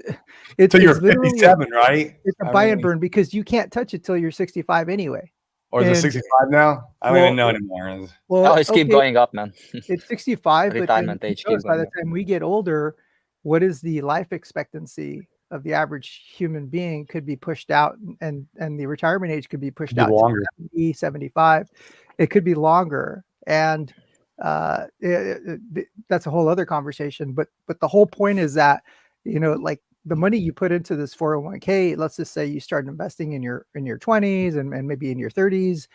it's you're literally 57, right? It's a buy and burn because you can't touch it till you're 65 anyway. Or is it 65 now? I don't even know anymore. Well, it's keep going up, man. It's 65, retirement but age by the time we get older, what is the life expectancy of the average human being could be pushed out, and the retirement age could be pushed out longer. to 70, 75. It could be longer. And that's a whole other conversation. But the whole point is that, like the money you put into this 401k, let's just say you start investing in your 20s and maybe in your 30s,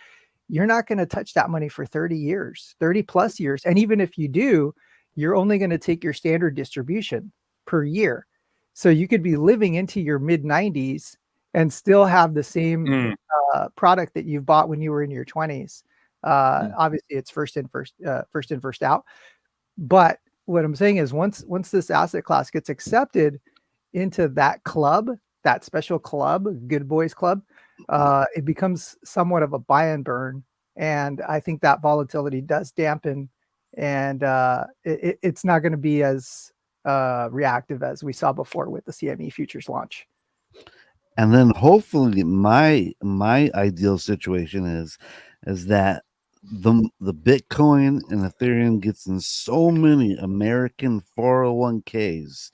you're not going to touch that money for 30 plus years. And even if you do, you're only going to take your standard distribution per year. So you could be living into your mid 90s and still have the same product that you've bought when you were in your 20s. Obviously it's first in, first out. But what I'm saying is once this asset class gets accepted into that club, that special club, Good Boys Club, it becomes somewhat of a buy and burn. And I think that volatility does dampen, and it's not going to be as reactive as we saw before with the CME futures launch. And then hopefully my ideal situation is that the Bitcoin and Ethereum gets in so many American 401ks,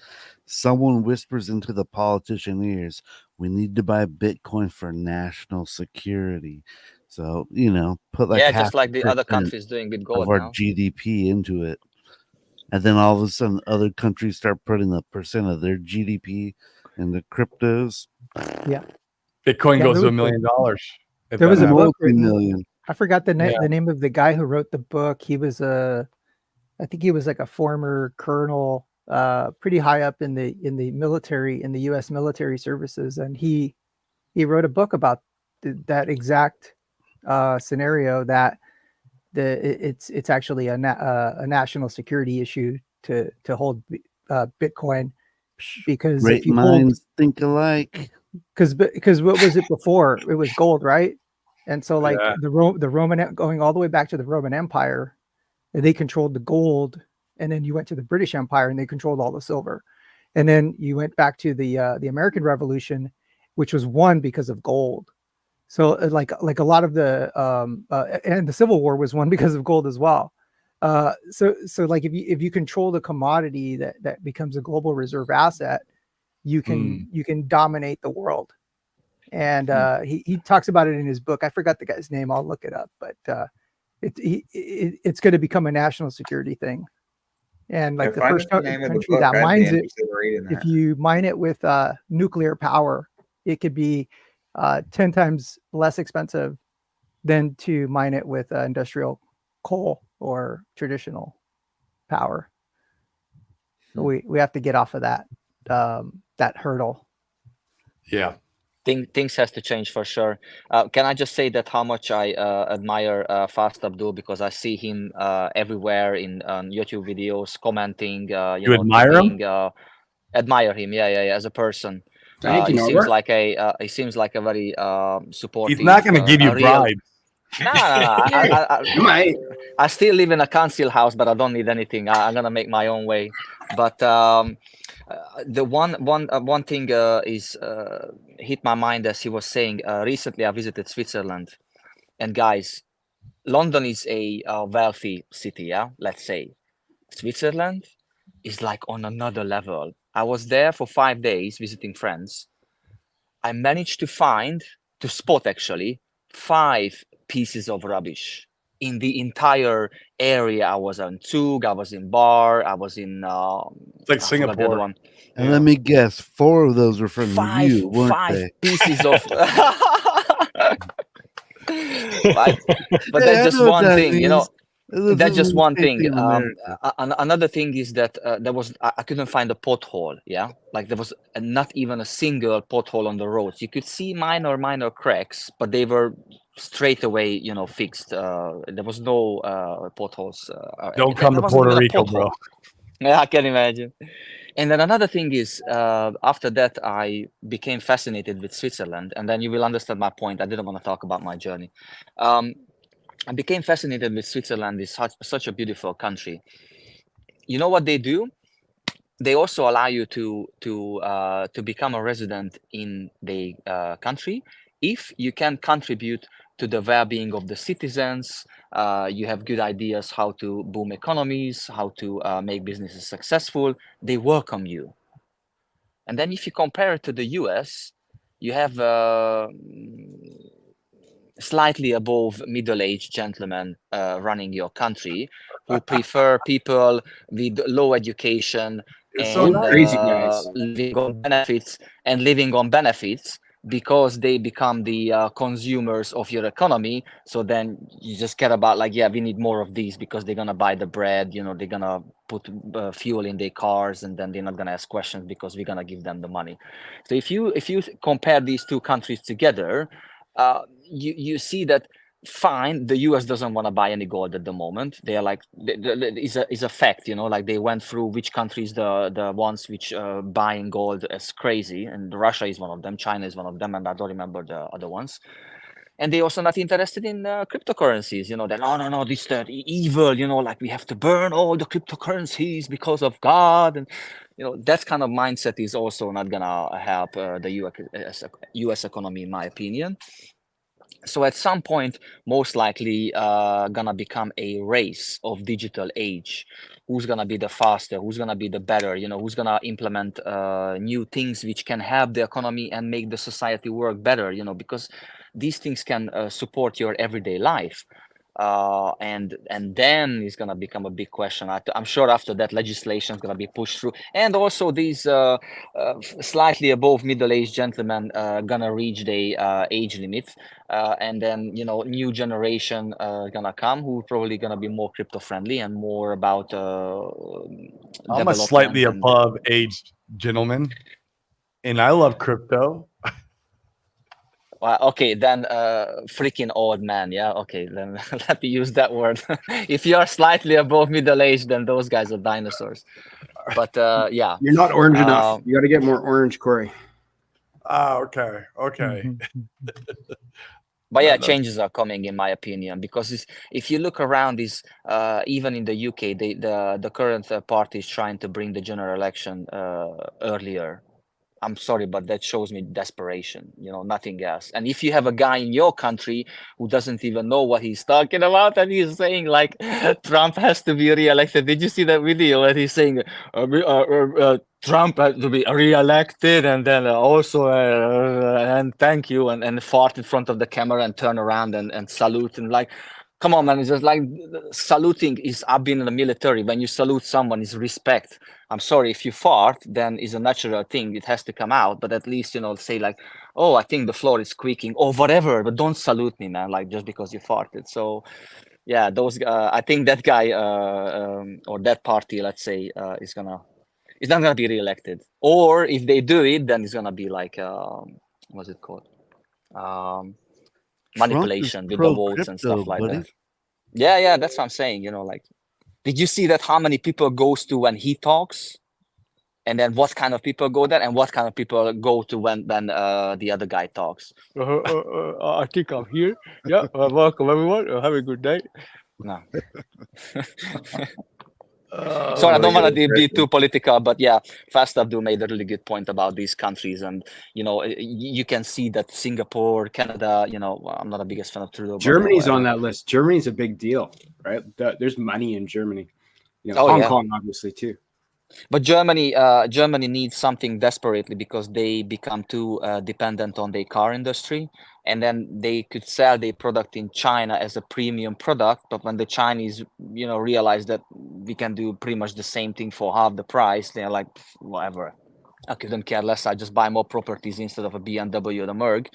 someone whispers into the politician ears, we need to buy Bitcoin for national security. So, you know, put like Yeah, half just like the other 1% countries doing with of gold our now. GDP into it. And then all of a sudden, other countries start putting a percent of their GDP into cryptos. Yeah. Bitcoin Yeah, goes there to $1 was million. There was a book written. Multi-million. I forgot the Yeah. name of the guy who wrote the book. He was I think he was like a former colonel, pretty high up in the military, in the U.S. military services, and he wrote a book about that exact scenario, that it's actually a national security issue to hold Bitcoin, because Great if you hold, minds think alike. because what was it before? It was gold, right? And so like Yeah. the Roman, going all the way back to the Roman Empire, they controlled the gold, and then you went to the British Empire and they controlled all the silver, and then you went back to the American Revolution, which was won because of gold. So like a lot of the and the Civil War was won because of gold as well. So like if you control the commodity that becomes a global reserve asset, you can dominate the world. And he talks about it in his book. I forgot the guy's name. I'll look it up, but it's going to become a national security thing. And like the first country that mines it, if you mine it with nuclear power, it could be 10 times less expensive than to mine it with industrial coal or traditional power. So we have to get off of that that hurdle. Yeah. Things has to change for sure. Can I just say that how much I admire Fast Abdul, because I see him everywhere in YouTube videos, commenting. You admire him? Admire him, yeah, as a person. Thank you, He seems Norbert. like a very supportive. He's not going to give you bribes. No. might. I still live in a council house, but I don't need anything. I'm gonna make my own way. But the one thing is hit my mind as he was saying. Recently, I visited Switzerland, and guys, London is a wealthy city. Yeah, let's say Switzerland is like on another level. I was there for 5 days visiting friends. I managed to spot actually 5 pieces of rubbish in the entire area. I was on Zug, I was in Bar, I was in it's like Singapore. one. And let me guess, 4 of those were from you, weren't they? Pieces of but that's just one thing, you know. That's just one thing. Another thing is that I couldn't find a pothole. Yeah, like there was not even a single pothole on the roads. You could see minor cracks, but they were straight away, you know, fixed. There was no potholes. Don't come to Puerto Rico, bro. Yeah, I can imagine. And then another thing is, after that, I became fascinated with Switzerland, and then you will understand my point. I didn't want to talk about my journey. I became fascinated with Switzerland. It's such a beautiful country. You know what they do? They also allow you to become a resident in the country if you can contribute to the well-being of the citizens. You have good ideas how to boom economies, how to make businesses successful. They welcome you. And then if you compare it to the US, you have slightly above middle-aged gentlemen running your country who prefer people with low education and crazy guys. living on benefits because they become the consumers of your economy. So then you just care about like, yeah, we need more of these because they're gonna buy the bread, you know, they're gonna put fuel in their cars, and then they're not gonna ask questions because we're gonna give them the money. So if you compare these two countries together, you see that fine, the US doesn't want to buy any gold at the moment. They're like, is a fact, you know, like they went through which countries the ones which buying gold as crazy, and Russia is one of them, China is one of them, and I don't remember the other ones. And they also not interested in cryptocurrencies, you know, that no, this evil, you know, like we have to burn all the cryptocurrencies because of God, and you know, that kind of mindset is also not gonna help the US economy, in my opinion. So at some point, most likely gonna become a race of digital age. Who's gonna be the faster? Who's gonna be the better? Who's gonna implement new things which can help the economy and make the society work better? Because these things can support your everyday life. And then it's gonna become a big question. I'm sure after that legislation is gonna be pushed through, and also these slightly above middle-aged gentlemen gonna reach the age limit, and then new generation gonna come who probably gonna be more crypto friendly and more about I'm a slightly above aged gentleman, and I love crypto. Okay, then freaking old man. Yeah, okay, then let me use that word. If you are slightly above middle age, then those guys are dinosaurs. But yeah, you're not orange enough. You got to get more orange, Corey. Oh, okay. But yeah, changes are coming, in my opinion, because if you look around, even in the UK, the current party is trying to bring the general election earlier. I'm sorry, but that shows me desperation, nothing else. And if you have a guy in your country who doesn't even know what he's talking about, and he's saying like Trump has to be reelected. Did you see that video where he's saying Trump has to be reelected, and then also and thank you, and fart in front of the camera and turn around and salute, and like, come on, man. It's just like saluting is, I've been in the military. When you salute someone, is respect. I'm sorry, if you fart, then it's a natural thing. It has to come out, but at least, say like, oh, I think the floor is squeaking or whatever, but don't salute me, man, like just because you farted. So yeah, I think that guy or that party, let's say, is not gonna be reelected. Or if they do it, then it's gonna be like, what's it called? Manipulation with the votes and stuff like that. Yeah, that's what I'm saying. Like, did you see that how many people goes to when he talks, and then what kind of people go there, and what kind of people go to when the other guy talks? I think I'm here. Yeah, welcome everyone. Have a good day. No. Sorry, I don't want to be too political, but yeah, Fast Abdul made a really good point about these countries, and you can see that Singapore, Canada. I'm not the biggest fan of Trudeau. Germany's on that list. Germany's a big deal, right? There's money in Germany. Hong Kong obviously too. But Germany needs something desperately because they become too dependent on their car industry, and then they could sell their product in China as a premium product. But when the Chinese, realize that we can do pretty much the same thing for half the price, they're like, whatever. I couldn't care less. I just buy more properties instead of a BMW or a Merc.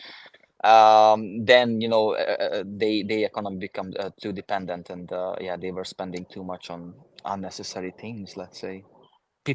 Then they economy become too dependent, and they were spending too much on unnecessary things. Let's say.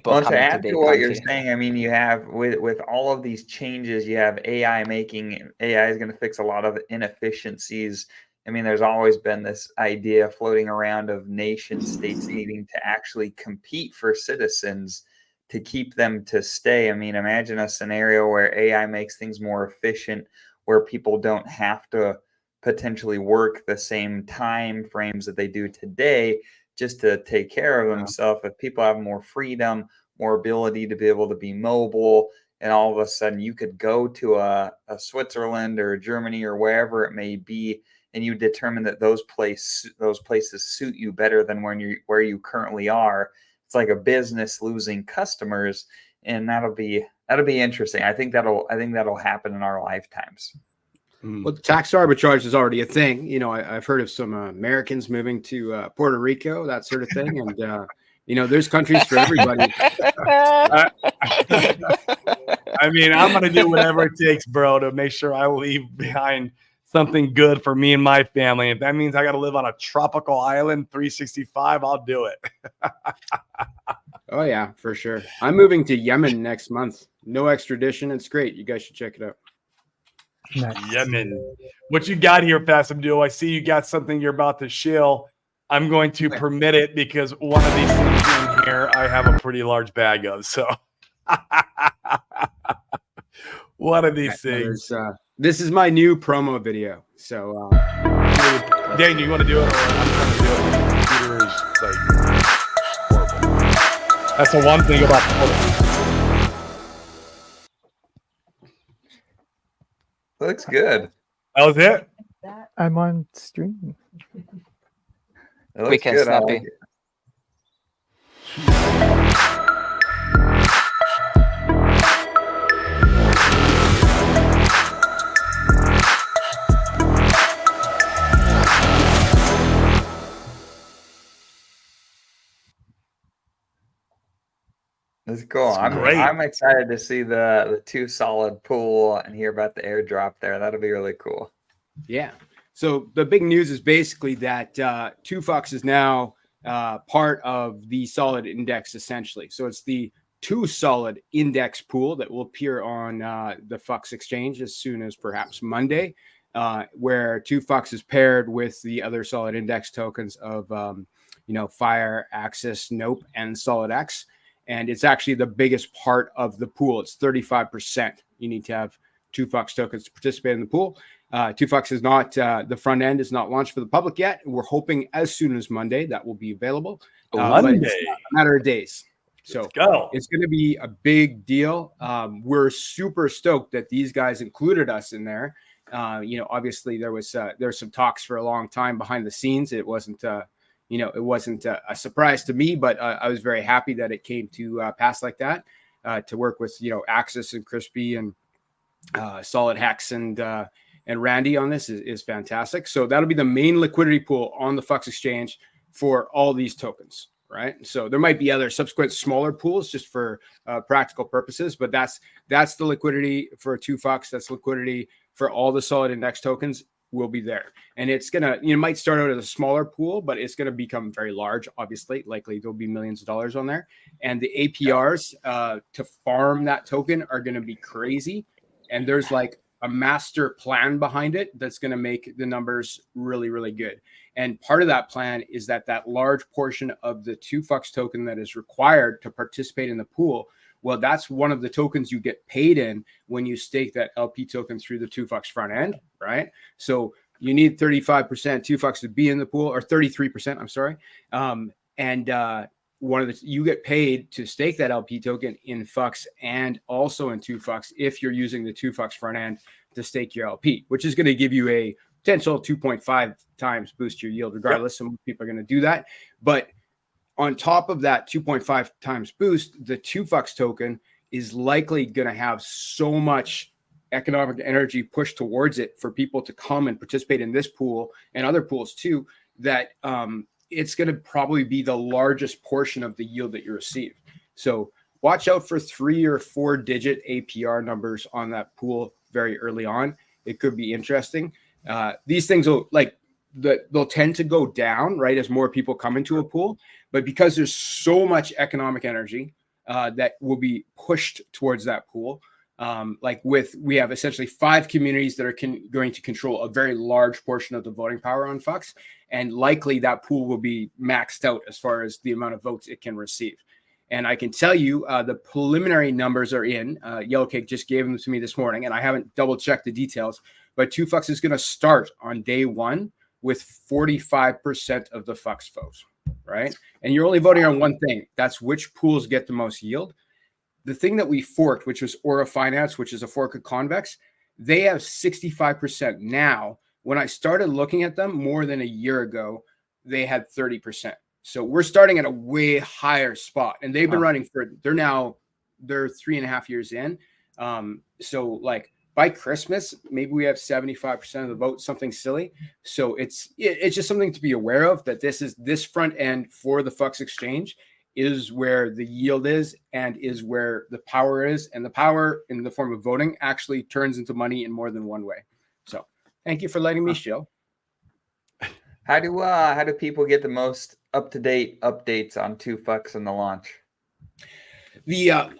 Well, to add to what you're saying, I mean, you have with all of these changes, you have AI is going to fix a lot of inefficiencies. I mean, there's always been this idea floating around of nation states needing to actually compete for citizens to keep them to stay. I mean, imagine a scenario where AI makes things more efficient, where people don't have to potentially work the same time frames that they do today just to take care of themselves. If people have more freedom, more ability to be able to be mobile, and all of a sudden you could go to a Switzerland or Germany or wherever it may be, and you determine that those places suit you better than where you currently are. It's like a business losing customers, and that'll be interesting. I think that'll happen in our lifetimes. Well, tax arbitrage is already a thing. I've heard of some Americans moving to Puerto Rico, that sort of thing. And, there's countries for everybody. I mean, I'm going to do whatever it takes, bro, to make sure I leave behind something good for me and my family. If that means I got to live on a tropical island 365, I'll do it. Oh, yeah, for sure. I'm moving to Yemen next month. No extradition. It's great. You guys should check it out. Nice. Yemen. What you got here, Fast Abdul? I see you got something you're about to shill. I'm going to permit it because one of these things in here I have a pretty large bag of. So one of these things. This is my new promo video. So Dan, do you want to do it? Or I'm trying to do it. The computer is like horrible. That's the one thing about the Looks good. That was it? I'm on stream. It looks Quick and good. I snappy. like it. It's cool. It's I'm great. I'm excited to see the 2 solid pool and hear about the airdrop there. That'll be really cool. Yeah. So the big news is basically that 2FUX is now part of the solid index, essentially. So it's the 2 solid index pool that will appear on the FUX exchange as soon as perhaps Monday, where 2FUX is paired with the other solid index tokens of, Fire, Axis, Nope, and SolidX. And it's actually the biggest part of the pool. It's 35%. You need to have 2FUX tokens to participate in the pool. 2FUX is not, the front end is not launched for the public yet. We're hoping as soon as Monday that will be available. Monday. But it's a matter of days. So it's going to be a big deal. We're super stoked that these guys included us in there. Obviously there's some talks for a long time behind the scenes. It wasn't, it wasn't a surprise to me, but I was very happy that it came to pass like that, to work with, Axis and Crispy and Solid Hex and Randy on this is fantastic. So that'll be the main liquidity pool on the FUX exchange for all these tokens, right? So there might be other subsequent smaller pools just for practical purposes, but that's the liquidity for 2FUX. That's liquidity for all the solid index tokens will be there. And it's going to, might start out as a smaller pool, but it's going to become very large. Obviously, likely there'll be millions of dollars on there. And the APRs to farm that token are going to be crazy. And there's like a master plan behind it that's going to make the numbers really, really good. And part of that plan is that large portion of the 2FUX token that is required to participate in the pool, well, that's one of the tokens you get paid in when you stake that LP token through the 2FUX front end, right? So you need 35% 2FUX to be in the pool, or 33%, I'm sorry. You get paid to stake that LP token in FUX and also in 2FUX if you're using the 2FUX front end to stake your LP, which is going to give you a potential 2.5 times boost your yield regardless. Some people are going to do that. But on top of that 2.5 times boost, the 2FUX token is likely going to have so much economic energy pushed towards it for people to come and participate in this pool and other pools too, that it's going to probably be the largest portion of the yield that you receive. So watch out for 3 or 4 digit APR numbers on that pool very early on. It could be interesting. These things they'll tend to go down, right, as more people come into a pool. But because there's so much economic energy that will be pushed towards that pool, we have essentially 5 communities that are going to control a very large portion of the voting power on FUX, and likely that pool will be maxed out as far as the amount of votes it can receive. And I can tell you the preliminary numbers are in. Yellowcake just gave them to me this morning, and I haven't double checked the details, but 2FUX is going to start on day 1 with 45% of the FUX votes, right? And you're only voting on one thing. That's which pools get the most yield. The thing that we forked, which was Aura Finance, which is a fork of Convex, they have 65% now. When I started looking at them more than a year ago, they had 30%. So we're starting at a way higher spot, and they've been running they're 3.5 years in. So by Christmas, maybe we have 75% of the vote, something silly. So it's just something to be aware of, that this front end for the FUX exchange is where the yield is and is where the power is. And the power in the form of voting actually turns into money in more than one way. So thank you for letting me show. How do people get the most up-to-date updates on 2FUX and the launch?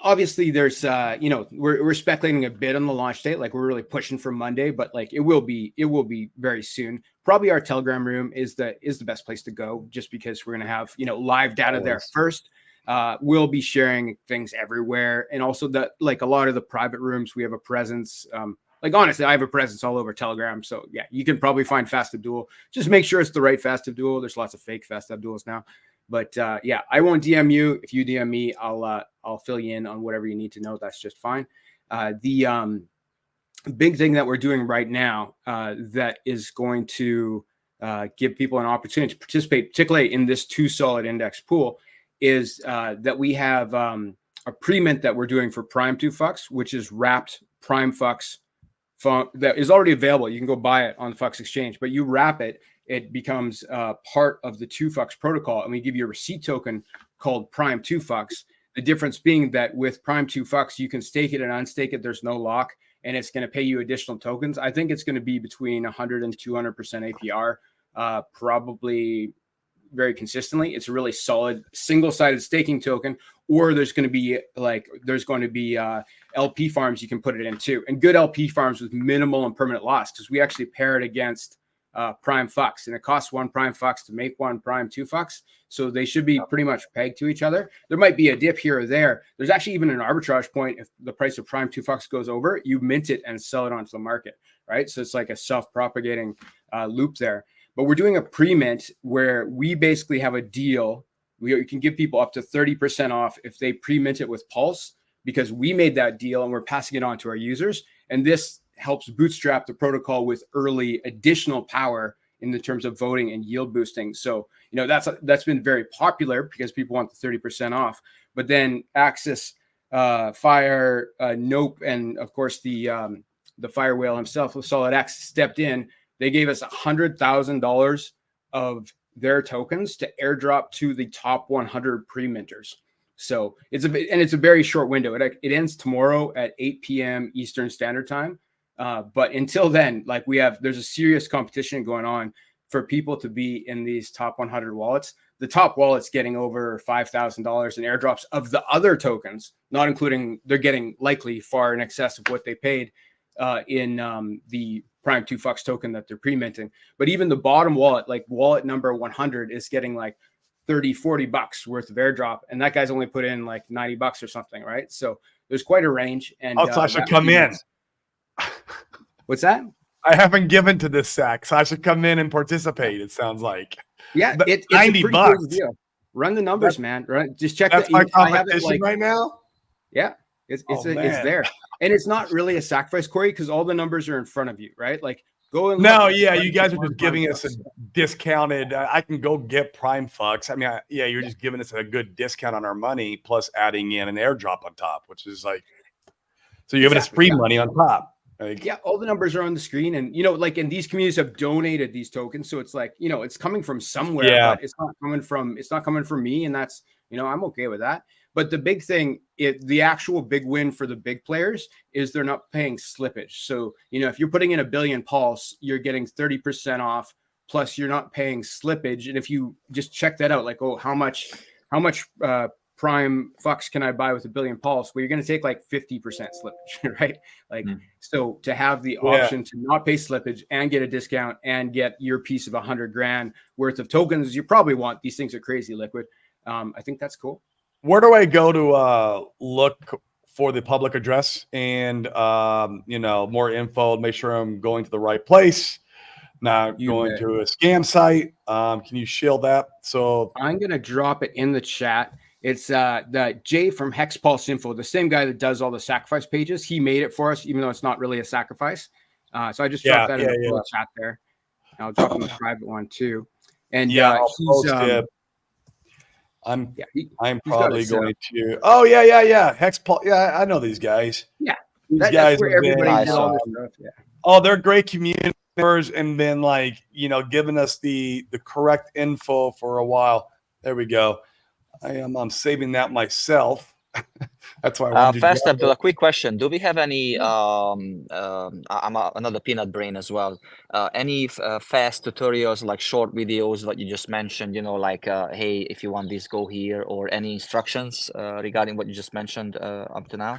Obviously there's we're speculating a bit on the launch date, we're really pushing for Monday, but it will be very soon. Probably our Telegram room is the best place to go, just because we're going to have live data there first. We'll be sharing things everywhere, and also a lot of the private rooms, we have a presence. Honestly, I have a presence all over Telegram. So yeah, you can probably find Fast Abdul. Just make sure it's the right Fast Abdul. There's lots of fake Fast Abduls now. But yeah, I won't DM you. If you DM me, I'll fill you in on whatever you need to know. That's just fine. big thing that we're doing right now that is going to give people an opportunity to participate, particularly in this 2 solid index pool, is that we have a pre-mint that we're doing for Prime 2 Fux, which is wrapped Prime Fux that is already available. You can go buy it on the Fux Exchange, but you wrap it, it becomes part of the 2 Fux protocol, and we give you a receipt token called Prime 2 Fux. The difference being that with Prime 2 Fux, you can stake it and unstake it. There's no lock, and it's going to pay you additional tokens. I think it's going to be between 100 and 200% APR, probably very consistently. It's a really solid single-sided staking token, or there's going to be LP farms you can put it into, and good LP farms with minimal and permanent loss, because we actually pair it against Prime Fux, and it costs 1 Prime Fux to make 1 Prime 2 Fux. So they should be pretty much pegged to each other. There might be a dip here or there. There's actually even an arbitrage point. If the price of Prime 2 Fux goes over, you mint it and sell it onto the market, right? So it's like a self-propagating loop there. But we're doing a pre-mint where we basically have a deal. We can give people up to 30% off if they pre-mint it with Pulse, because we made that deal and we're passing it on to our users. And this helps bootstrap the protocol with early additional power in the terms of voting and yield boosting. So, that's been very popular because people want the 30% off. But then Axis, Fire, Nope, and of course the Fire Whale himself, Solid X, stepped in. They gave us $100,000 of their tokens to airdrop to the top 100 pre-minters. So it's a very short window. It ends tomorrow at 8 p.m. Eastern Standard Time. But until then, there's a serious competition going on for people to be in these top 100 wallets. The top wallet's getting over $5,000 in airdrops of the other tokens, not including, they're getting likely far in excess of what they paid in the Prime 2 Fux token that they're pre-minting. But even the bottom wallet, like wallet number 100, is getting like $30-$40 worth of airdrop, and that guy's only put in like $90 or something, right? So there's quite a range. And I should come in. What's that? I haven't given to this sack, so I should come in and participate. It sounds like, yeah, it's $90. Cool deal. Run the numbers, man. Right, just check that's my competition right now. Yeah, it's there, and it's not really a sacrifice, Corey, because all the numbers are in front of you, right? Like go and you guys are just giving us a discounted. I can go get Prime Fux. I mean, you're just giving us a good discount on our money, plus adding in an airdrop on top, which is like, so you're giving us free money on top. All the numbers are on the screen, and and these communities have donated these tokens, so it's like, it's coming from somewhere, but it's not coming from me, and that's, I'm okay with that. But the big thing, the actual big win for the big players is they're not paying slippage. So, if you're putting in $1 billion Pulse, you're getting 30% off, plus you're not paying slippage. And if you just check that out, like, how much Prime Fux can I buy with $1 billion Pulse? Well, you're going to take like 50% slippage, right? So to have the option to not pay slippage and get a discount and get your piece of $100,000 worth of tokens, you probably want. These things are crazy liquid. I think that's cool. Where do I go to look for the public address and more info? Make sure I'm going to the right place, not going to a scam site. Can you shield that? So I'm going to drop it in the chat. It's the Jay from Hex Pulse Info, the same guy that does all the sacrifice pages. He made it for us, even though it's not really a sacrifice. So I just dropped that in the chat there. I'll drop in the private one too. And I'm probably going to. Oh yeah. Hex Pulse. Yeah, I know these guys. Yeah, these guys. That's where everybody did all this stuff. Yeah. Oh, they're great community members, and been giving us the correct info for a while. There we go. I'm saving that myself. That's why I Fast, Abdul, a quick question. Do we have any I'm another peanut brain as well, any fast tutorials, like short videos that you just mentioned, hey, if you want this, go here, or any instructions regarding what you just mentioned up to now?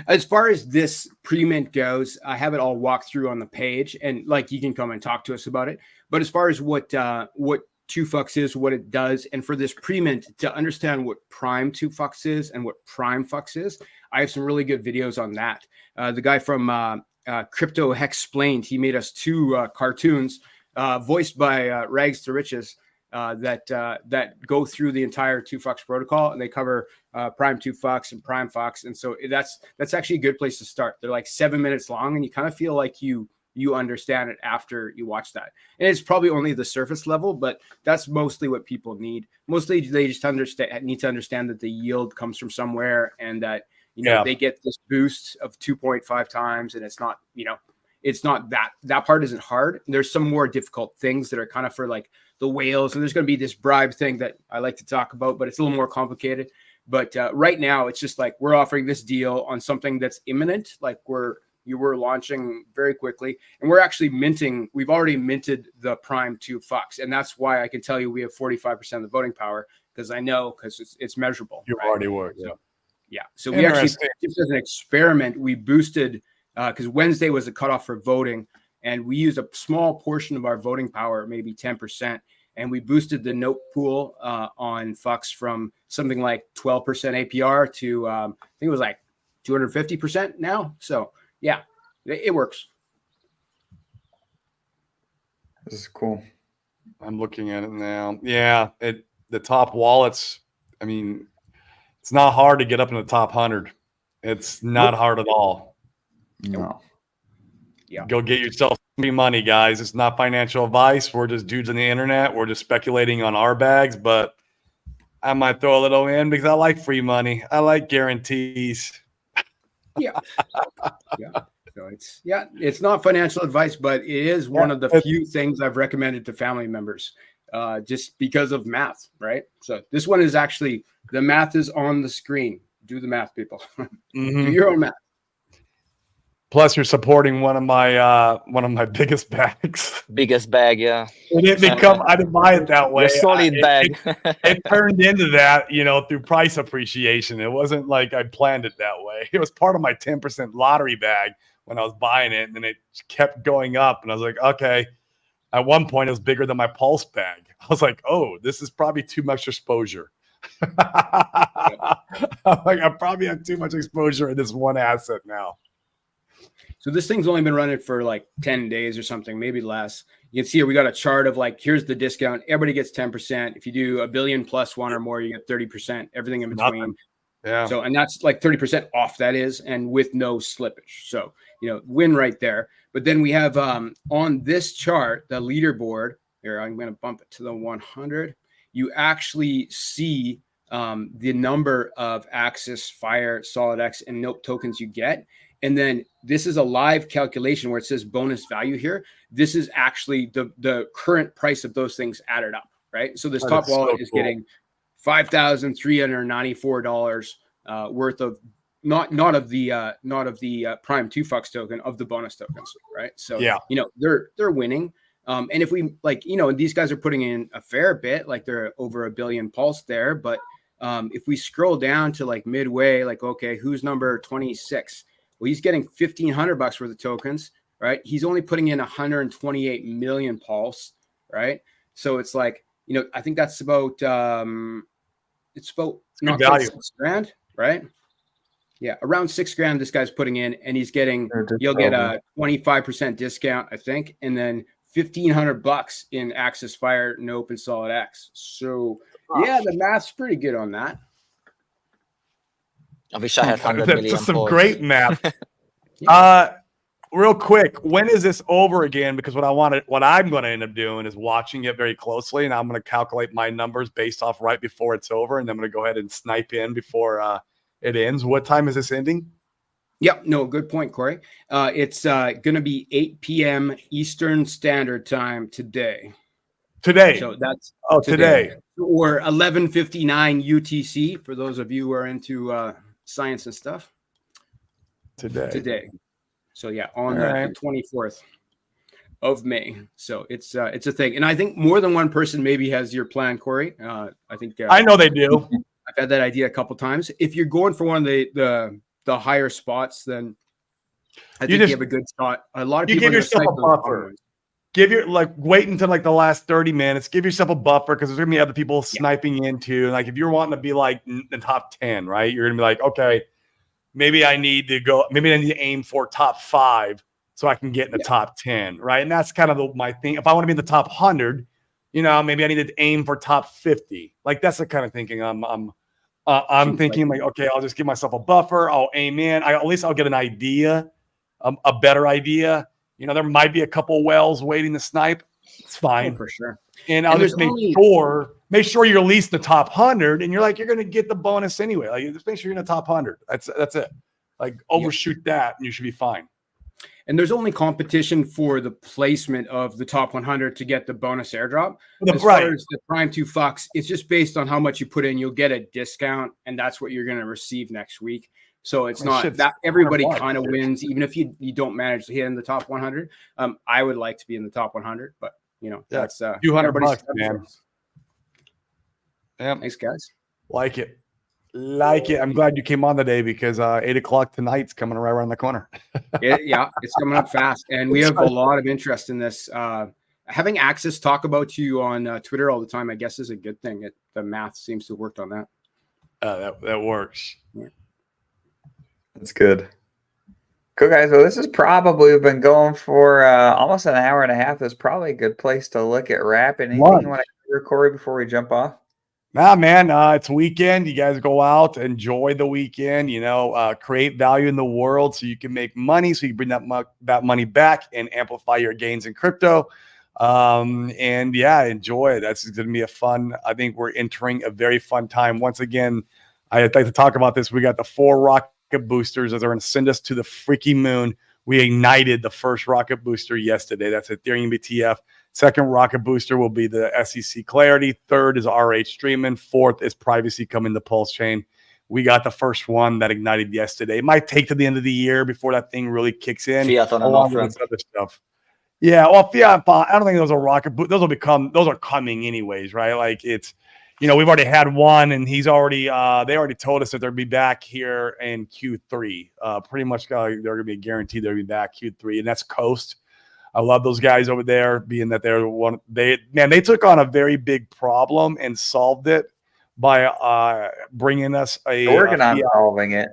As far as this pre-mint goes, I have it all walked through on the page, and you can come and talk to us about it. But as far as what 2 Fux is, what it does, and for this pre-mint to understand what Prime 2 Fux is and what Prime Fux is, I have some really good videos on that. The guy from Crypto Explained, he made us 2 cartoons voiced by Rags to Riches, that go through the entire 2FUX protocol, and they cover Prime 2FUX and Prime Fox. And so that's actually a good place to start. They're like 7 minutes long, and you kind of feel like you understand it after you watch that. And it's probably only the surface level, but that's mostly what people need. Mostly they just need to understand that the yield comes from somewhere, and that they get this boost of 2.5 times, and it's not it's not that part isn't hard. There's some more difficult things that are kind of for like the whales, and there's going to be this bribe thing that I like to talk about, but it's a little more complicated. But right now, it's just like we're offering this deal on something that's imminent. Like we're launching very quickly, and we're actually minting. We've already minted the Prime 2FUX, and that's why I can tell you we have 45% of the voting power, because I know, because it's measurable. You already were, yeah. Yeah. So we actually, just as an experiment, we boosted because Wednesday was the cutoff for voting, and we used a small portion of our voting power, maybe 10%, and we boosted the note pool on FUX from something like 12% APR to I think it was like 250% now. So yeah, it works. This is cool. I'm looking at it now. Yeah, the top wallets. I mean, it's not hard to get up in the top 100. It's not hard at all. No. Yeah. Go get yourself free money, guys. It's not financial advice. We're just dudes on the internet. We're just speculating on our bags, but I might throw a little in because I like free money. I like guarantees. Yeah. Yeah. So it's not financial advice, but it is one of the few things I've recommended to family members just because of math, right? So this one is actually, the math is on the screen. Do the math, people. Do your own math. Plus, you're supporting one of my biggest bags. Biggest bag, yeah. It didn't become. I didn't buy it that way. Your solid bag. It turned into that, through price appreciation. It wasn't like I planned it that way. It was part of my 10% lottery bag when I was buying it, and then it kept going up. And I was like, okay. At one point, it was bigger than my Pulse bag. I was like, oh, this is probably too much exposure. I'm like, I probably have too much exposure in this one asset now. So this thing's only been running for like 10 days or something, maybe less. You can see here we got a chart of like, here's the discount. Everybody gets 10%. If you do $1 billion plus one or more, you get 30%, everything in between. Nothing. Yeah. So, and that's like 30% off, that is, and with no slippage. So, win right there. But then we have on this chart, the leaderboard here, I'm going to bump it to the 100. You actually see the number of Axis, Fire, SolidX, and Nope tokens you get. And then this is a live calculation where it says bonus value here. This is actually the current price of those things added up, right? So this top wallet is getting $5,394 worth of not of the Prime 2FUX token, of the bonus tokens, right? So yeah, they're winning. And if we these guys are putting in a fair bit, like they're over $1 billion Pulse there. But if we scroll down to like midway, like, okay, who's number 26? Well, he's getting $1,500 worth of tokens, right? He's only putting in 128 million Pulse, right? So it's like, I think that's about it's about not quite $6,000, right? Yeah, around $6,000 this guy's putting in, and you'll get a 25% discount, I think, and then $1,500 in Axis, Fire, Nope, and SolidX. So yeah, the math's pretty good on that. I wish I had 100 million. That's some great math. Real quick, when is this over again? Because what I'm going to end up doing is watching it very closely, and I'm going to calculate my numbers based off right before it's over, and then I'm going to go ahead and snipe in before it ends. What time is this ending? Yep, no, good point, Corey. It's going to be 8 p.m. Eastern Standard Time today. Today. So that's today. Or 11:59 UTC for those of you who are into science and stuff. Today. So yeah, on the 24th of May. So it's a thing, and I think more than one person maybe has your plan, Corey. I think I know they do. I've had that idea a couple times. If you're going for one of the higher spots, then I think you have a good shot. A lot of people give yourself a buffer. Wait until like the last 30 minutes. Give yourself a buffer because there's gonna be other people sniping into. Like if you're wanting to be like in the top 10, right? You're gonna be like, okay, maybe I need to aim for top 5 so I can get in the top 10, right? And that's kind of my thing. If I want to be in the top 100, you know, maybe I need to aim for top 50. Like that's the kind of thinking I'm thinking like, okay, I'll just give myself a buffer. I'll aim in. At least I'll get an idea, a better idea. You know, there might be a couple whales waiting to snipe. It's fine. Oh, for sure. And I'll just make sure you're at least in the top 100, and you're like, you're going to get the bonus anyway. Like, just make sure you're in the top 100. That's it. Like, overshoot that, and you should be fine. And there's only competition for the placement of the top 100 to get the bonus airdrop. As Right. far as the prime 2 fucks, it's just based on how much you put in. You'll get a discount, and that's what you're going to receive next week. So it's not that everybody kind of wins, even if you don't manage to hit in the top 100. I would like to be in the top 100, but you know, that's $200, man. Yeah, thanks, guys. Like it. I'm glad you came on today because 8 o'clock tonight's coming right around the corner. Yeah, it's coming up fast, and we have a lot of interest in this. Having Access talk about you on Twitter all the time, I guess, is a good thing. The math seems to have worked on that. That works. Yeah. That's good. Cool, guys. Well, this has probably been going for almost an hour and a half. That's probably a good place to look at wrapping. Anything you want to record before we jump off? Nah, man, it's weekend. You guys go out, enjoy the weekend, you know, create value in the world so you can make money, so you bring that money back and amplify your gains in crypto. And yeah, enjoy it. That's going to be a fun, I think we're entering a very fun time. Once again, I'd like to talk about this. We got the 4 rocket boosters that are going to send us to the freaking moon. We ignited the first rocket booster yesterday. That's Ethereum ETF. Second rocket booster will be the SEC Clarity. Third is RH Streaming. Fourth is Privacy coming to PulseChain. We got the first one that ignited yesterday. It might take to the end of the year before that thing really kicks in. Fiat on along with this other stuff. Yeah, well, Fiat, I don't think those are rocket boosters. Those are coming anyways, right? Like it's, you know, we've already had one, and they already told us that they'll be back here in Q3. Pretty much, they're going to be guaranteed they'll be back Q3, and that's Coast. I love those guys over there, being that they took on a very big problem and solved it by bringing us working on solving it.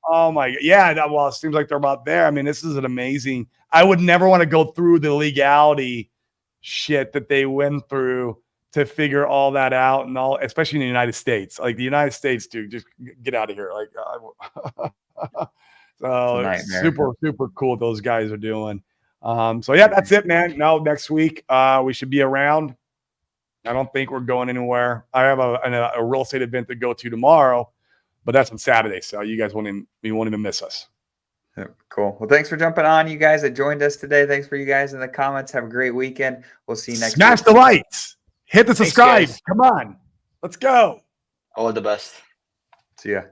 Oh my God. Yeah. Well, it seems like they're about there. I mean, this is an amazing, I would never want to go through the legality shit that they went through to figure all that out, and all, especially in the United States. Like the United States, dude, just get out of here. Like, so it's super, super cool what those guys are doing. So yeah, that's it, man. Now next week, we should be around. I don't think we're going anywhere. I have a real estate event to go to tomorrow, but that's on Saturday. So you guys won't even miss us. Yeah, cool. Well, thanks for jumping on, you guys that joined us today. Thanks for you guys in the comments. Have a great weekend. We'll see you next week. Smash the lights. Hit the subscribe. Come on. Let's go. All the best. See ya.